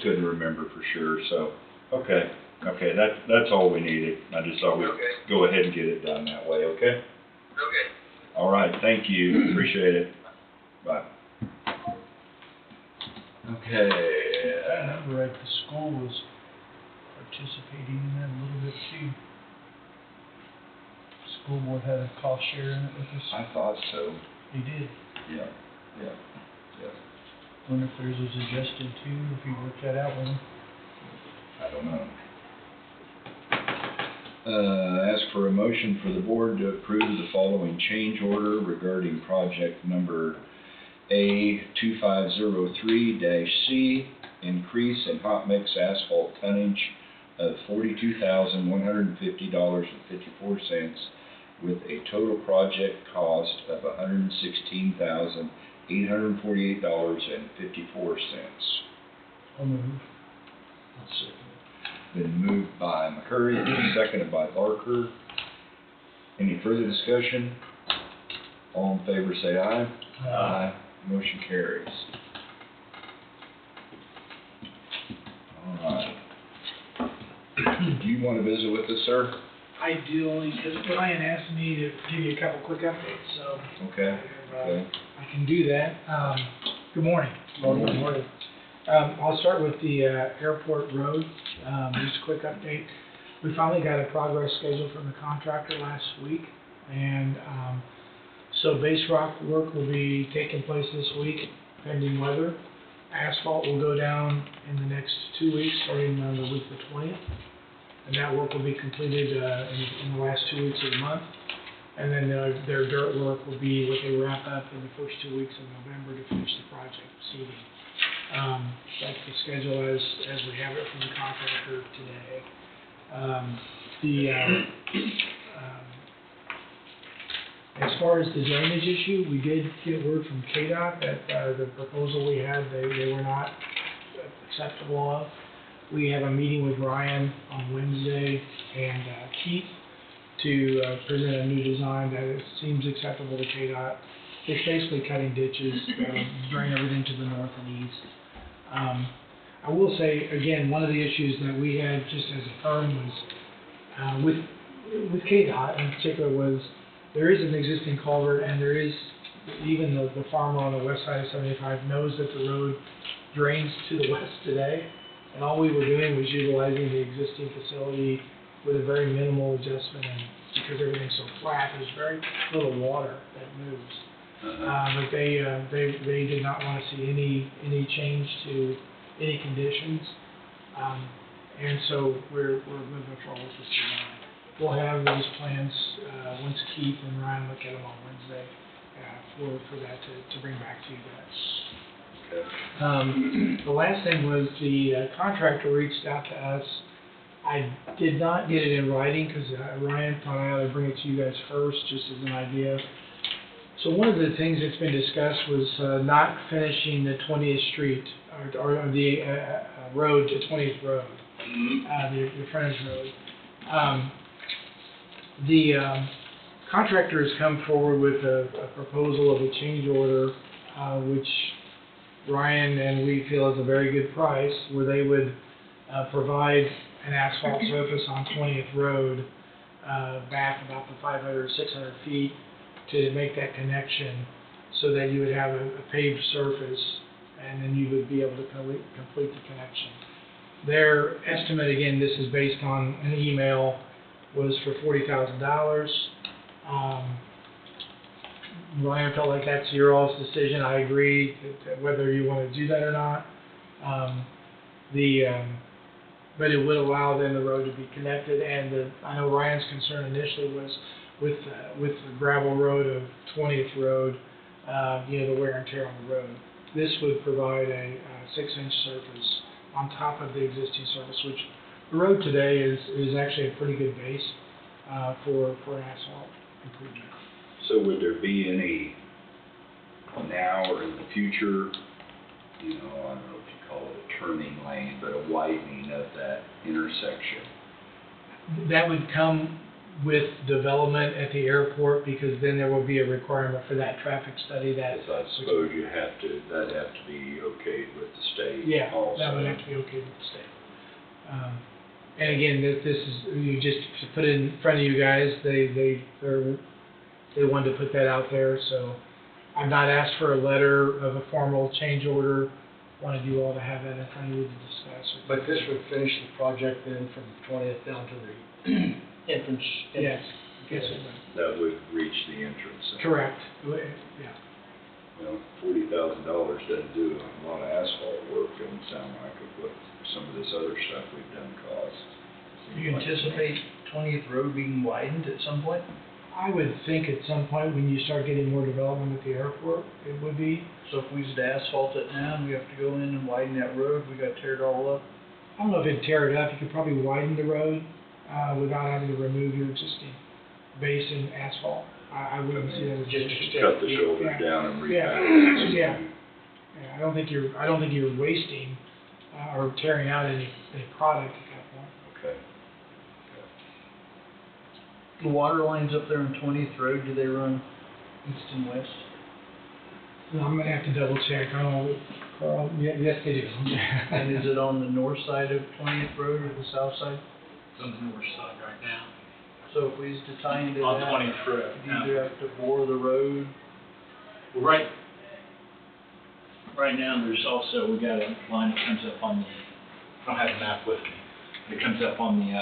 couldn't remember for sure, so, okay, that's all we needed. I just thought we'd Okay. go ahead and get it done that way, okay? Okay. All right, thank you, appreciate it. Bye. Okay. If I remember right, the school was participating in that a little bit too. School board had a cost share in it with us. I thought so. They did. Yeah. Wonder if theirs was adjusted too, if you worked that out with them. I don't know. Ask for a motion for the board to approve the following change order regarding project number A2503-C, increase in hot mix asphalt tonnage of $42,150.54 with a total project cost of $116,848.54. I'll move. Been moved by McCurry, seconded by Barker. Any further discussion? All in favor say aye. Aye. Motion carries. All right. Do you want to visit with us, sir? I do, only because Ryan asked me to give you a couple quick updates, so Okay. I can do that. Good morning. Morning. I'll start with the airport road. Just a quick update. We finally got a progress schedule from the contractor last week, and so base rock work will be taking place this week, pending weather. Asphalt will go down in the next 2 weeks, starting on the week of the 20th. And that work will be completed in the last 2 weeks of the month. And then their dirt work will be what they wrap up in the first 2 weeks of November to finish the project proceeding. That's the schedule as we have it from the contractor today. As far as the drainage issue, we did get word from KDOT that the proposal we had, they were not acceptable of. We have a meeting with Ryan on Wednesday and Keith to present a new design that seems acceptable to KDOT. It's basically cutting ditches, drain everything to the north and east. I will say, again, one of the issues that we had just as a firm was with KDOT in particular was there is an existing culvert and there is, even the farmer on the west side of 75 knows that the road drains to the west today. And all we were doing was utilizing the existing facility with a very minimal adjustment, and because everything's so flat, there's very little water that moves. But they did not want to see any change to any conditions. And so we're moving forward with this design. We'll have those plans, once Keith and Ryan look at them on Wednesday, for that to bring back to you guys. The last thing was the contractor reached out to us. I did not get it in writing because Ryan thought I ought to bring it to you guys first, just as an idea. So one of the things that's been discussed was not finishing the 20th Street, or the road to 20th Road, the frontage road. The contractor has come forward with a proposal of a change order, which Ryan and we feel is a very good price, where they would provide an asphalt surface on 20th Road, back about the 500 or 600 feet to make that connection, so that you would have a paved surface, and then you would be able to complete the connection. Their estimate, again, this is based on an email, was for $40,000. Ryan felt like that's your all's decision. I agree that whether you want to do that or not. But it would allow then the road to be connected, and I know Ryan's concern initially was with the gravel road of 20th Road, the wear and tear on the road. This would provide a 6-inch surface on top of the existing surface, which the road today is actually a pretty good base for an asphalt improvement. So would there be any, now or in the future, I don't know if you call it a turning lane, but a widening of that intersection? That would come with development at the airport, because then there will be a requirement for that traffic study that. I suppose that'd have to be okayed with the state. Yeah, also. that would have to be okayed with the state. And again, this is, you just to put it in front of you guys, they wanted to put that out there, so I've not asked for a letter of a formal change order. Wanted you all to have that in front of you to discuss. But this would finish the project then from 20th down to the entrance. Yes. Yes, it would. That would reach the entrance. Correct. Yeah. Well, $40,000 doesn't do a lot of asphalt work, doesn't sound like it, what some of this other stuff we've done costs. Do you anticipate 20th Road being widened at some point? I would think at some point when you start getting more development at the airport, it would be. So if we was to asphalt it now and we have to go in and widen that road, we gotta tear it all up? I don't know if it'd tear it up. You could probably widen the road without having to remove your existing base and asphalt. I wouldn't see that as Just an cut the shoulders down and repack it. Yeah. I don't think you're wasting or tearing out any product at that point. Okay. The water lines up there on 20th Road, do they run east and west? No, I'm gonna have to double check. I don't know, Carl. Yes, they do. And is it on the north side of 20th Road or the south side? It's on the north side right now. So if we was to tie into On that, 20th Road. do you either have to bore the road? Well, right now, there's also, we got a line that comes up on the, I don't have the map with me. It comes up on the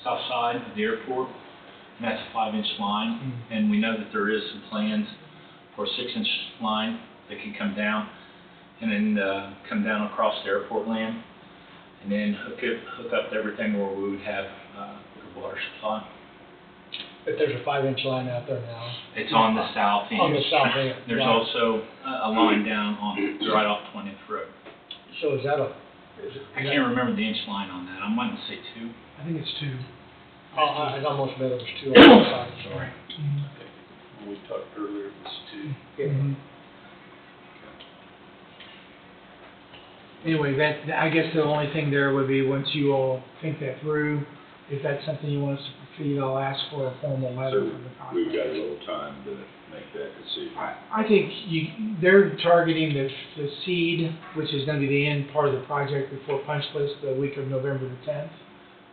south side of the airport, and that's a 5-inch line. And we know that there is some plans for a 6-inch line that can come down, and then come down across the airport land, and then hook up to everything where we would have good water supply. But there's a 5-inch line out there now. It's on the south end. On the south end. There's right. also a line down on, right off 20th Road. So is that I can't remember the inch line on that. I might say 2. I think it's 2. I almost bet it was 2 on the side. Sorry. When we talked earlier, it was 2. Yeah. Anyway, I guess the only thing there would be, once you all think that through, if that's something you want us to proceed, I'll ask for a formal letter So from the contractor. we've got a little time to make that decision. I think they're targeting the seed, which is gonna be the end part of the project before punch list, the week of November the 10th.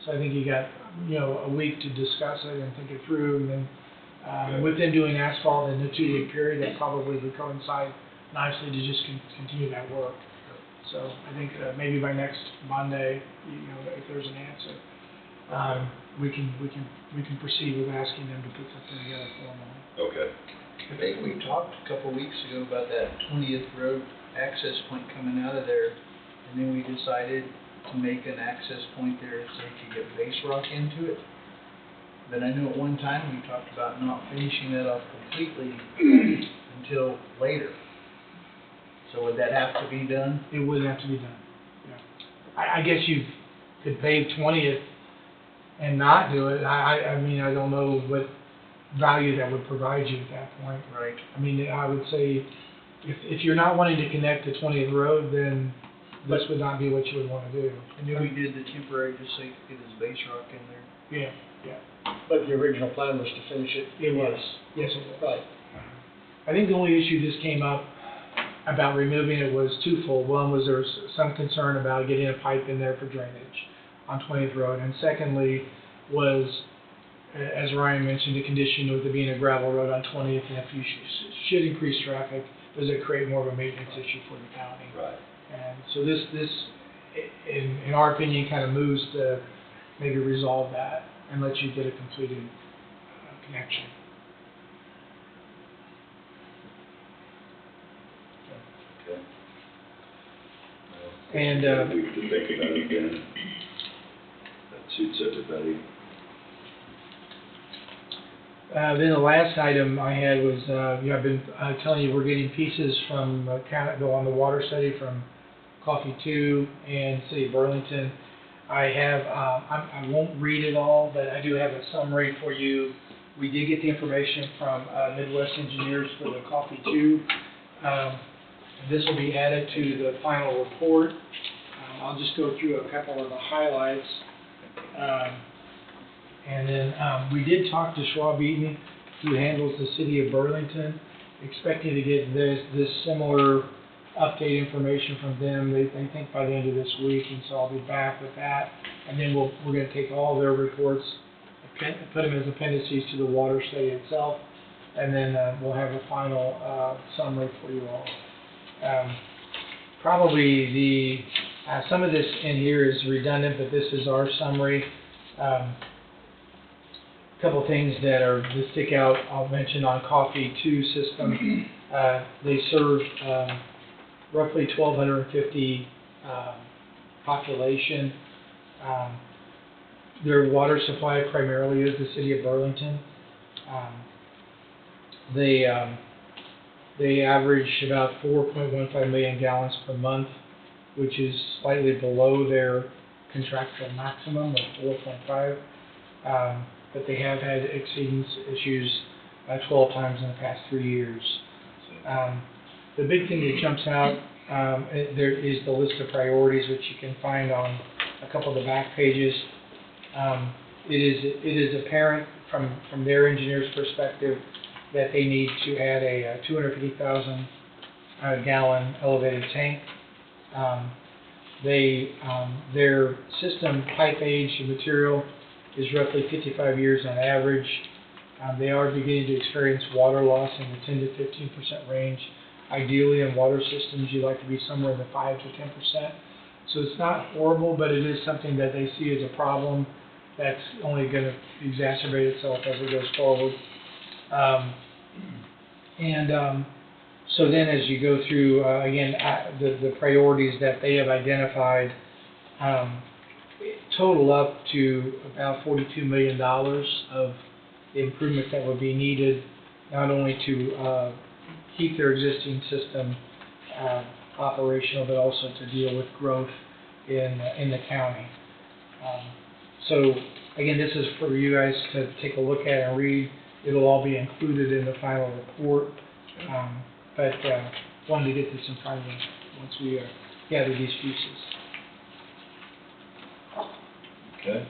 So I think you got, a week to discuss it and think it through, and then, with them doing asphalt in the 2-week period, that probably would coincide nicely to just continue that work. So I think maybe by next Monday, if there's an answer, we can proceed with asking them to put something together formally. Okay. I think we talked a couple weeks ago about that 20th Road access point coming out of there, and then we decided to make an access point there so you could get base rock into it. But I know at one time we talked about not finishing that off completely until later. So would that have to be done? It would have to be done, yeah. I guess you could pave 20th and not do it. I mean, I don't know what value that would provide you at that point. Right. I mean, I would say, if you're not wanting to connect to 20th Road, then this would not be what you would want to do. I knew we did the temporary just so you could get his base rock in there. Yeah, yeah. But the original plan was to finish it. It was. Yes, it was. Right. I think the only issue just came up about removing it was twofold. One was there was some concern about getting a pipe in there for drainage on 20th Road. And secondly was, as Ryan mentioned, the condition with it being a gravel road on 20th, and if you should increase traffic, does it create more of a maintenance issue for the county? Right. And so this in our opinion, kind of moves to maybe resolve that and let you get a completed connection. Okay. And we could think about it again. That suits everybody. Then the last item I had was, I've been telling you we're getting pieces from Canada on the water study from Coffee 2 and City of Burlington. I have, I won't read it all, but I do have a summary for you. We did get the information from Midwest Engineers for the Coffee 2. This will be added to the final report. I'll just go through a couple of the highlights. And then we did talk to Schwab Eaton, who handles the City of Burlington, expecting to get this similar update information from them. They think by the end of this week, and so I'll be back with that. And then we're going to take all their reports, put them as appendices to the water study itself, and then we'll have a final summary for you all. Probably some of this in here is redundant, but this is our summary. Couple things that stick out, I'll mention on Coffee 2 system. They serve roughly 1,250 population. Their water supply primarily is the City of Burlington. They average about 4.15 million gallons per month, which is slightly below their contractual maximum of 4.5. But they have had exceedance issues 12 times in the past 3 years. The big thing that jumps out there is the list of priorities, which you can find on a couple of the back pages. It is apparent from their engineer's perspective that they need to add a 250,000 gallon elevated tank. Their system pipe age and material is roughly 55 years on average. They are beginning to experience water loss in the 10 to 15% range. Ideally, in water systems, you'd like to be somewhere in the 5 to 10%. So it's not horrible, but it is something that they see as a problem that's only going to exacerbate itself as it goes forward. So then as you go through, again, the priorities that they have identified, total up to about $42 million of improvements that would be needed, not only to keep their existing system operational, but also to deal with growth in the county. So again, this is for you guys to take a look at and read. It'll all be included in the final report, but wanted to get this in front of you once we gather these pieces. Okay.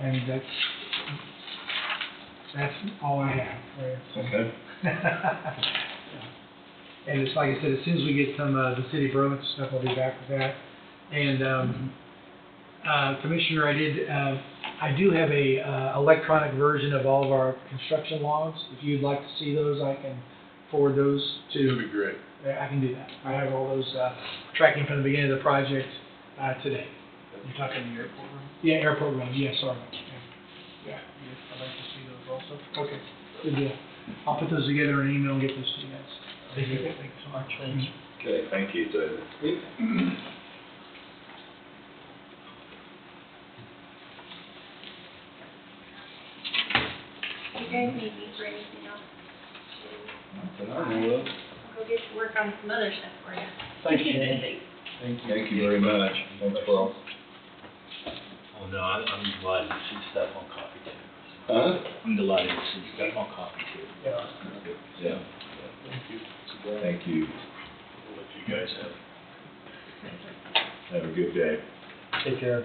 And that's all I have for you. Okay. And it's like I said, as soon as we get some the City of Burlington stuff, I'll be back with that. And Commissioner, I did I do have a electronic version of all of our construction logs. If you'd like to see those, I can forward those to. That'd be great. Yeah, I can do that. I have all those tracking from the beginning of the project today. You're talking the airport room? Yeah, airport road, yeah, sorry. Yeah, I'd like to see those also. Okay, good deal. I'll put those together in an email and get those to you guys. Thank you. Thanks so much. Thanks. Okay, thank you, David. You guys need me for anything else? Nothing I know of. I'll go get to work on some other stuff for you. Thanks, Shannon. Thanks. Thank you very much. Thanks, Paul. Oh, no, I'm delighted to see stuff on copy too. Huh? I'm delighted to see stuff on copy too. Yeah. Thank you. Thank you. What you guys have. Have a good day. Take care.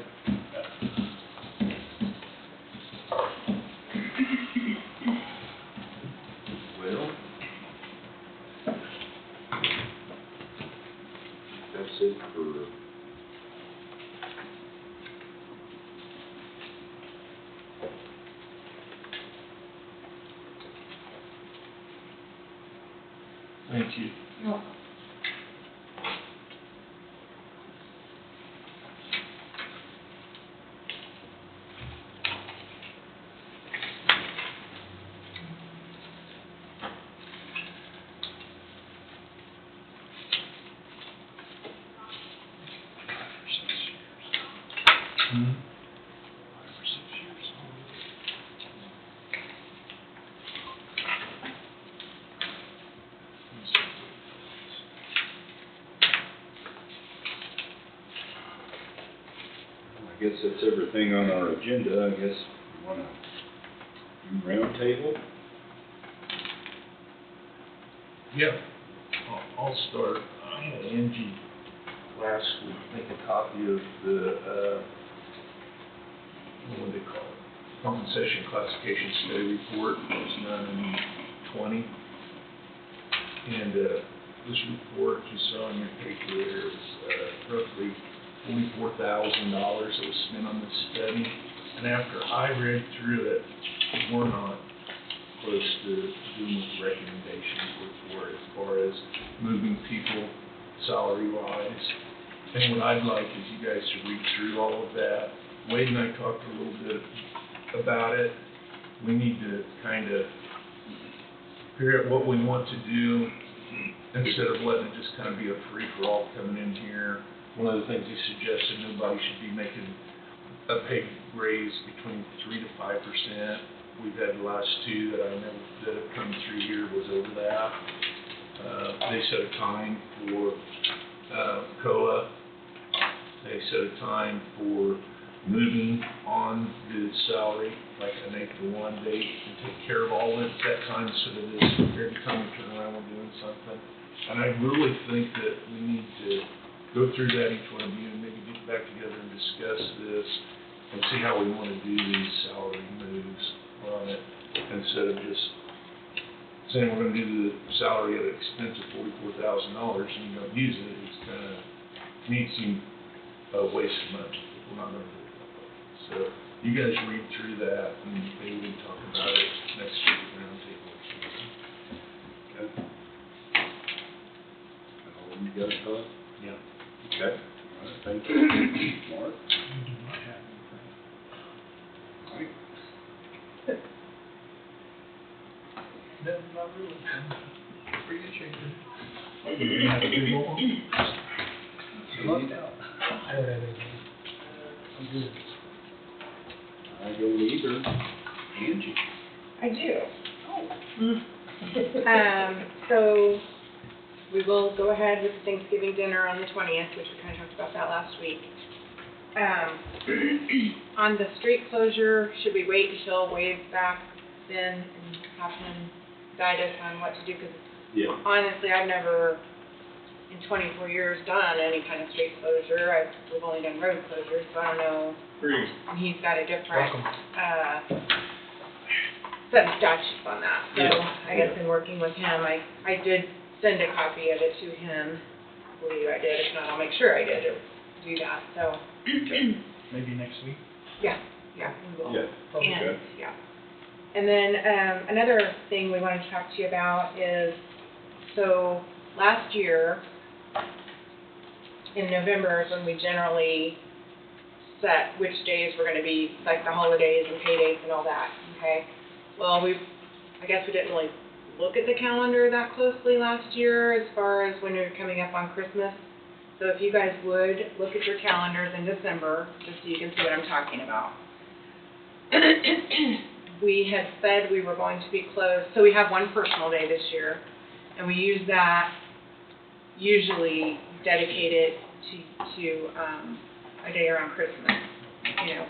Well, that's it for Thank you. I guess that's everything on our agenda. I guess we want to do roundtable. Yeah, I'll start. I had Angie last week make a copy of the, what do they call it? Compensation classification study report that was done in 20. And this report you saw in your paper there is roughly $44,000 that was spent on this study. And after I read through it, we're not close to doing what the recommendations were for it as far as moving people salary-wise. And what I'd like is you guys to read through all of that. Wade and I talked a little bit about it. We need to kind of figure out what we want to do instead of letting it just kind of be a free-for-all coming in here. One of the things he suggested, nobody should be making a pay raise between 3 to 5%. We've had the last two that I know that have come through here was over that. They set a time for COA. They set a time for moving on the salary, like an 8 to 1 date, and take care of all of that time instead of this every time we turn around we're doing something. And I really think that we need to go through that, each one of you, and maybe get back together and discuss this and see how we want to do these salary moves on it, instead of just saying we're going to do the salary at an expense of $44,000 and you don't use it. It's kind of, to me, it seems a waste of money if we're not going to do it that way. So you guys read through that and maybe we can talk about it next week at the round table. Okay. You got a thought? Yeah. Okay. All right, thank you. Mark? You do not have anything. Mike? No, not really. Pretty good shape. You have a big old one? Lucked out. I don't have anything. I'm good. I don't either. Angie? I do. So we will go ahead with Thanksgiving dinner on the 20th, which we kind of talked about that last week. On the street closure, should we wait until Wade's back then and have him guide us on what to do? Because Yeah. honestly, I've never, in 24 years, done any kind of street closure. We've only done road closures, so I don't know. And he's got a different, set of statutes on that. So I guess in working with him, I did send a copy of it to him. I believe I did. If not, I'll make sure I did do that. So Maybe next week? yeah, Yeah, we will. Yeah. And, yeah. And then, another thing we wanted to talk to you about is, so last year, in November is when we generally set which days were gonna be, like the holidays and pay dates and all that, okay? Well, I guess we didn't really look at the calendar that closely last year as far as when we were coming up on Christmas. So if you guys would, look at your calendars in December, just so you can see what I'm talking about. We had said we were going to be closed, so we have one personal day this year, and we use that, usually dedicated to a day around Christmas, you know.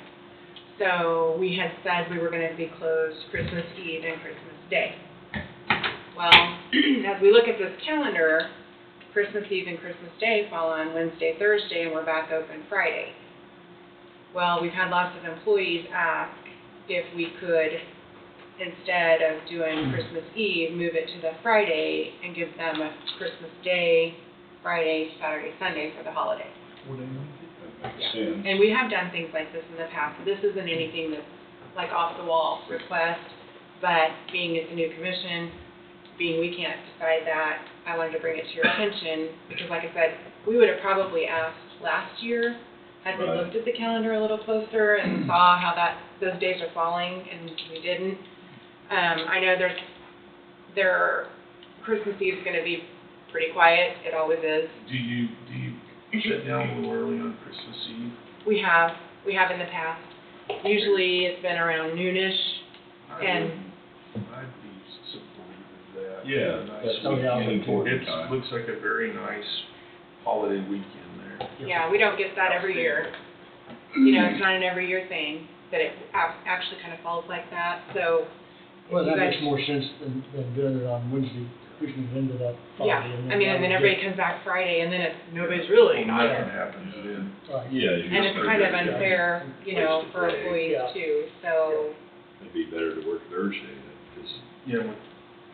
So we had said we were going to be closed Christmas Eve and Christmas Day. Well, as we look at this calendar, Christmas Eve and Christmas Day fall on Wednesday, Thursday, and we're back open Friday. Well, we've had lots of employees ask if we could, instead of doing Christmas Eve, move it to the Friday and give them a Christmas Day, Friday, Saturday, Sunday for the holiday. That makes sense. And we have done things like this in the past. So this isn't anything that's like off the wall request, but being it's a new commission, being we can't decide that, I wanted to bring it to your attention because, like I said, we would have probably asked last year had we looked at the calendar a little closer and saw how those days are falling, and we didn't. I know Christmas Eve is going to be pretty quiet. It always is. Do you shut down a little early on Christmas Eve? We have in the past. Usually it's been around noonish, and I'd be supportive of that. Yeah, Nice that's an important It time. looks like a very nice holiday weekend there. yeah, we don't get that every year. You know, it's not an every year thing that it actually kind of falls like that. So, Well, if that you makes guys, more sense than doing it on Wednesday, pushing it into that Friday. yeah, I mean, and then everybody comes back Friday, and then nobody's really not Nothing there. happens then. Right. Yeah. And it's kind of unfair, you know, for employees too. So, It'd be better to work Thursday than, because. Yeah, with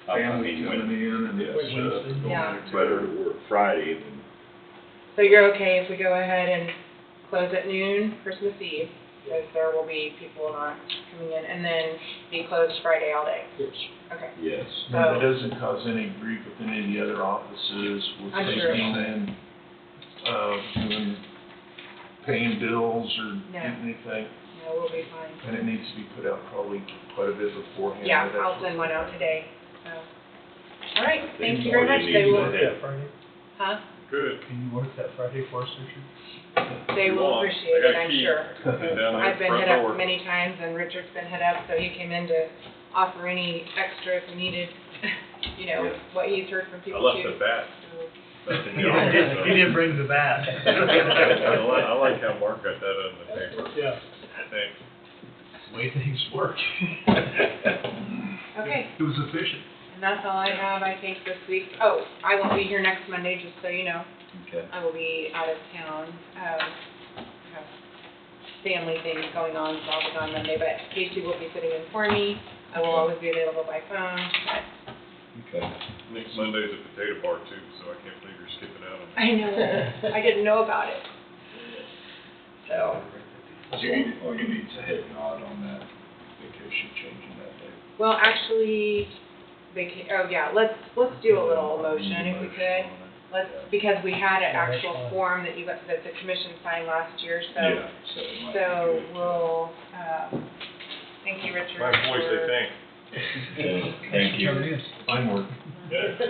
family coming in and Yeah, stuff. going Yeah. out It's of better town. to work Friday than. so you're okay if we go ahead and close at noon Christmas Eve, because there will be people not coming in, and then be closed Friday all day. Yes. Okay. Yes. No, it doesn't cause any grief with any of the other offices with I'm sure. taking and, doing, paying bills or No. getting anything. No, we'll be fine. And it needs to be put out probably quite a bit beforehand. Yeah, That's I'll what- send one out today, so. All right, They thank you very much. already They need will, that. Friday? huh? Good. Can you work that Friday for us, Richard? They will appreciate it, I'm sure. Down there I've at been front hit up door. many times, and Richard's been hit up, so he came in to offer any extra if we needed, you know, Yeah. what he's heard from I people left too. the bat. He didn't bring the bat. I like how Mark got that on the paper. Yeah. Thanks. The way things work. Okay, It was efficient. and that's all I have, I think, this week. Oh, I won't be here next Monday, just so you know. Okay. I will be out of town, have family things going on, so I'll be gone Monday, but Casey will be sitting in for me. I will always be available by phone, but Okay. Next Monday's a potato bar too, so I can't believe you're skipping out on that. I know, I didn't know about it. So, So all you need is a head nod on that vacation changing that day. well, actually, let's do a little motion if we could. Because we had an actual form that that the commission signed last year, so. Yeah, so it might be So good. we'll, thank you, Richard. My boys say for- thanks. Okay, thank you. Fine work. Yeah.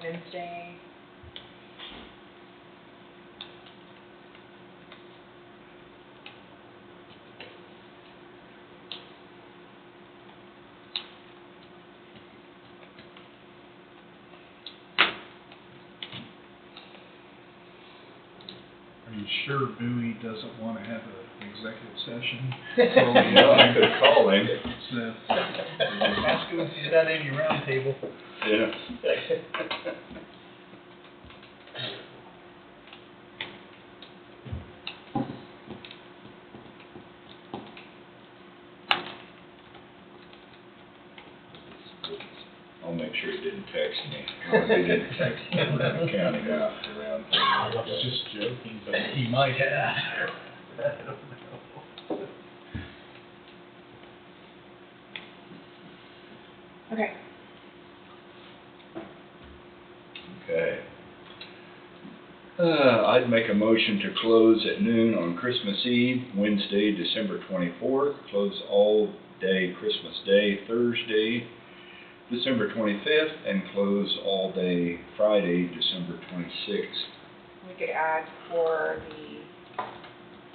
Wednesday. Are you sure Bowie doesn't want to have an executive session? Well, I could call him. So, ask him if he's got any roundtable. Yeah. I'll sure he didn't text me. He didn't text me, we're gonna count it out around. I was just joking, but he might have. I don't know. Okay. Okay. I'd make a motion to close at noon on Christmas Eve, Wednesday, December 24th, close all day Christmas Day, Thursday, December 25th, and close all day Friday, December 26th. We could add for the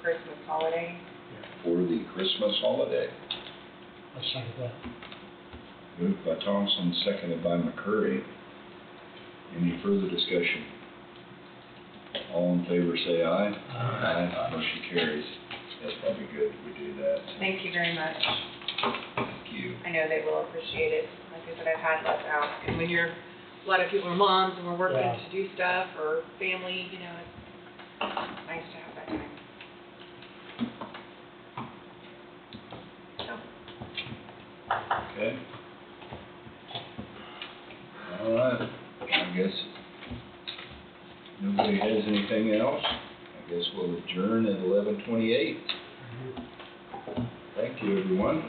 Christmas holiday. For the Christmas holiday. I second that. Moved by Thompson, seconded by McCurry. Any further discussion? All in favor say aye. Aye. Motion carries. That's probably good if we do that. Thank you very much. Thank you. I know they will appreciate it. Like I said, I've had less ask, and when you're, a lot of people are moms and we're working Yeah. to do stuff, or family, you know, it's nice to have that time. So, Okay. All right. I guess nobody has anything else. I guess we'll adjourn at 11:28. Thank you, everyone.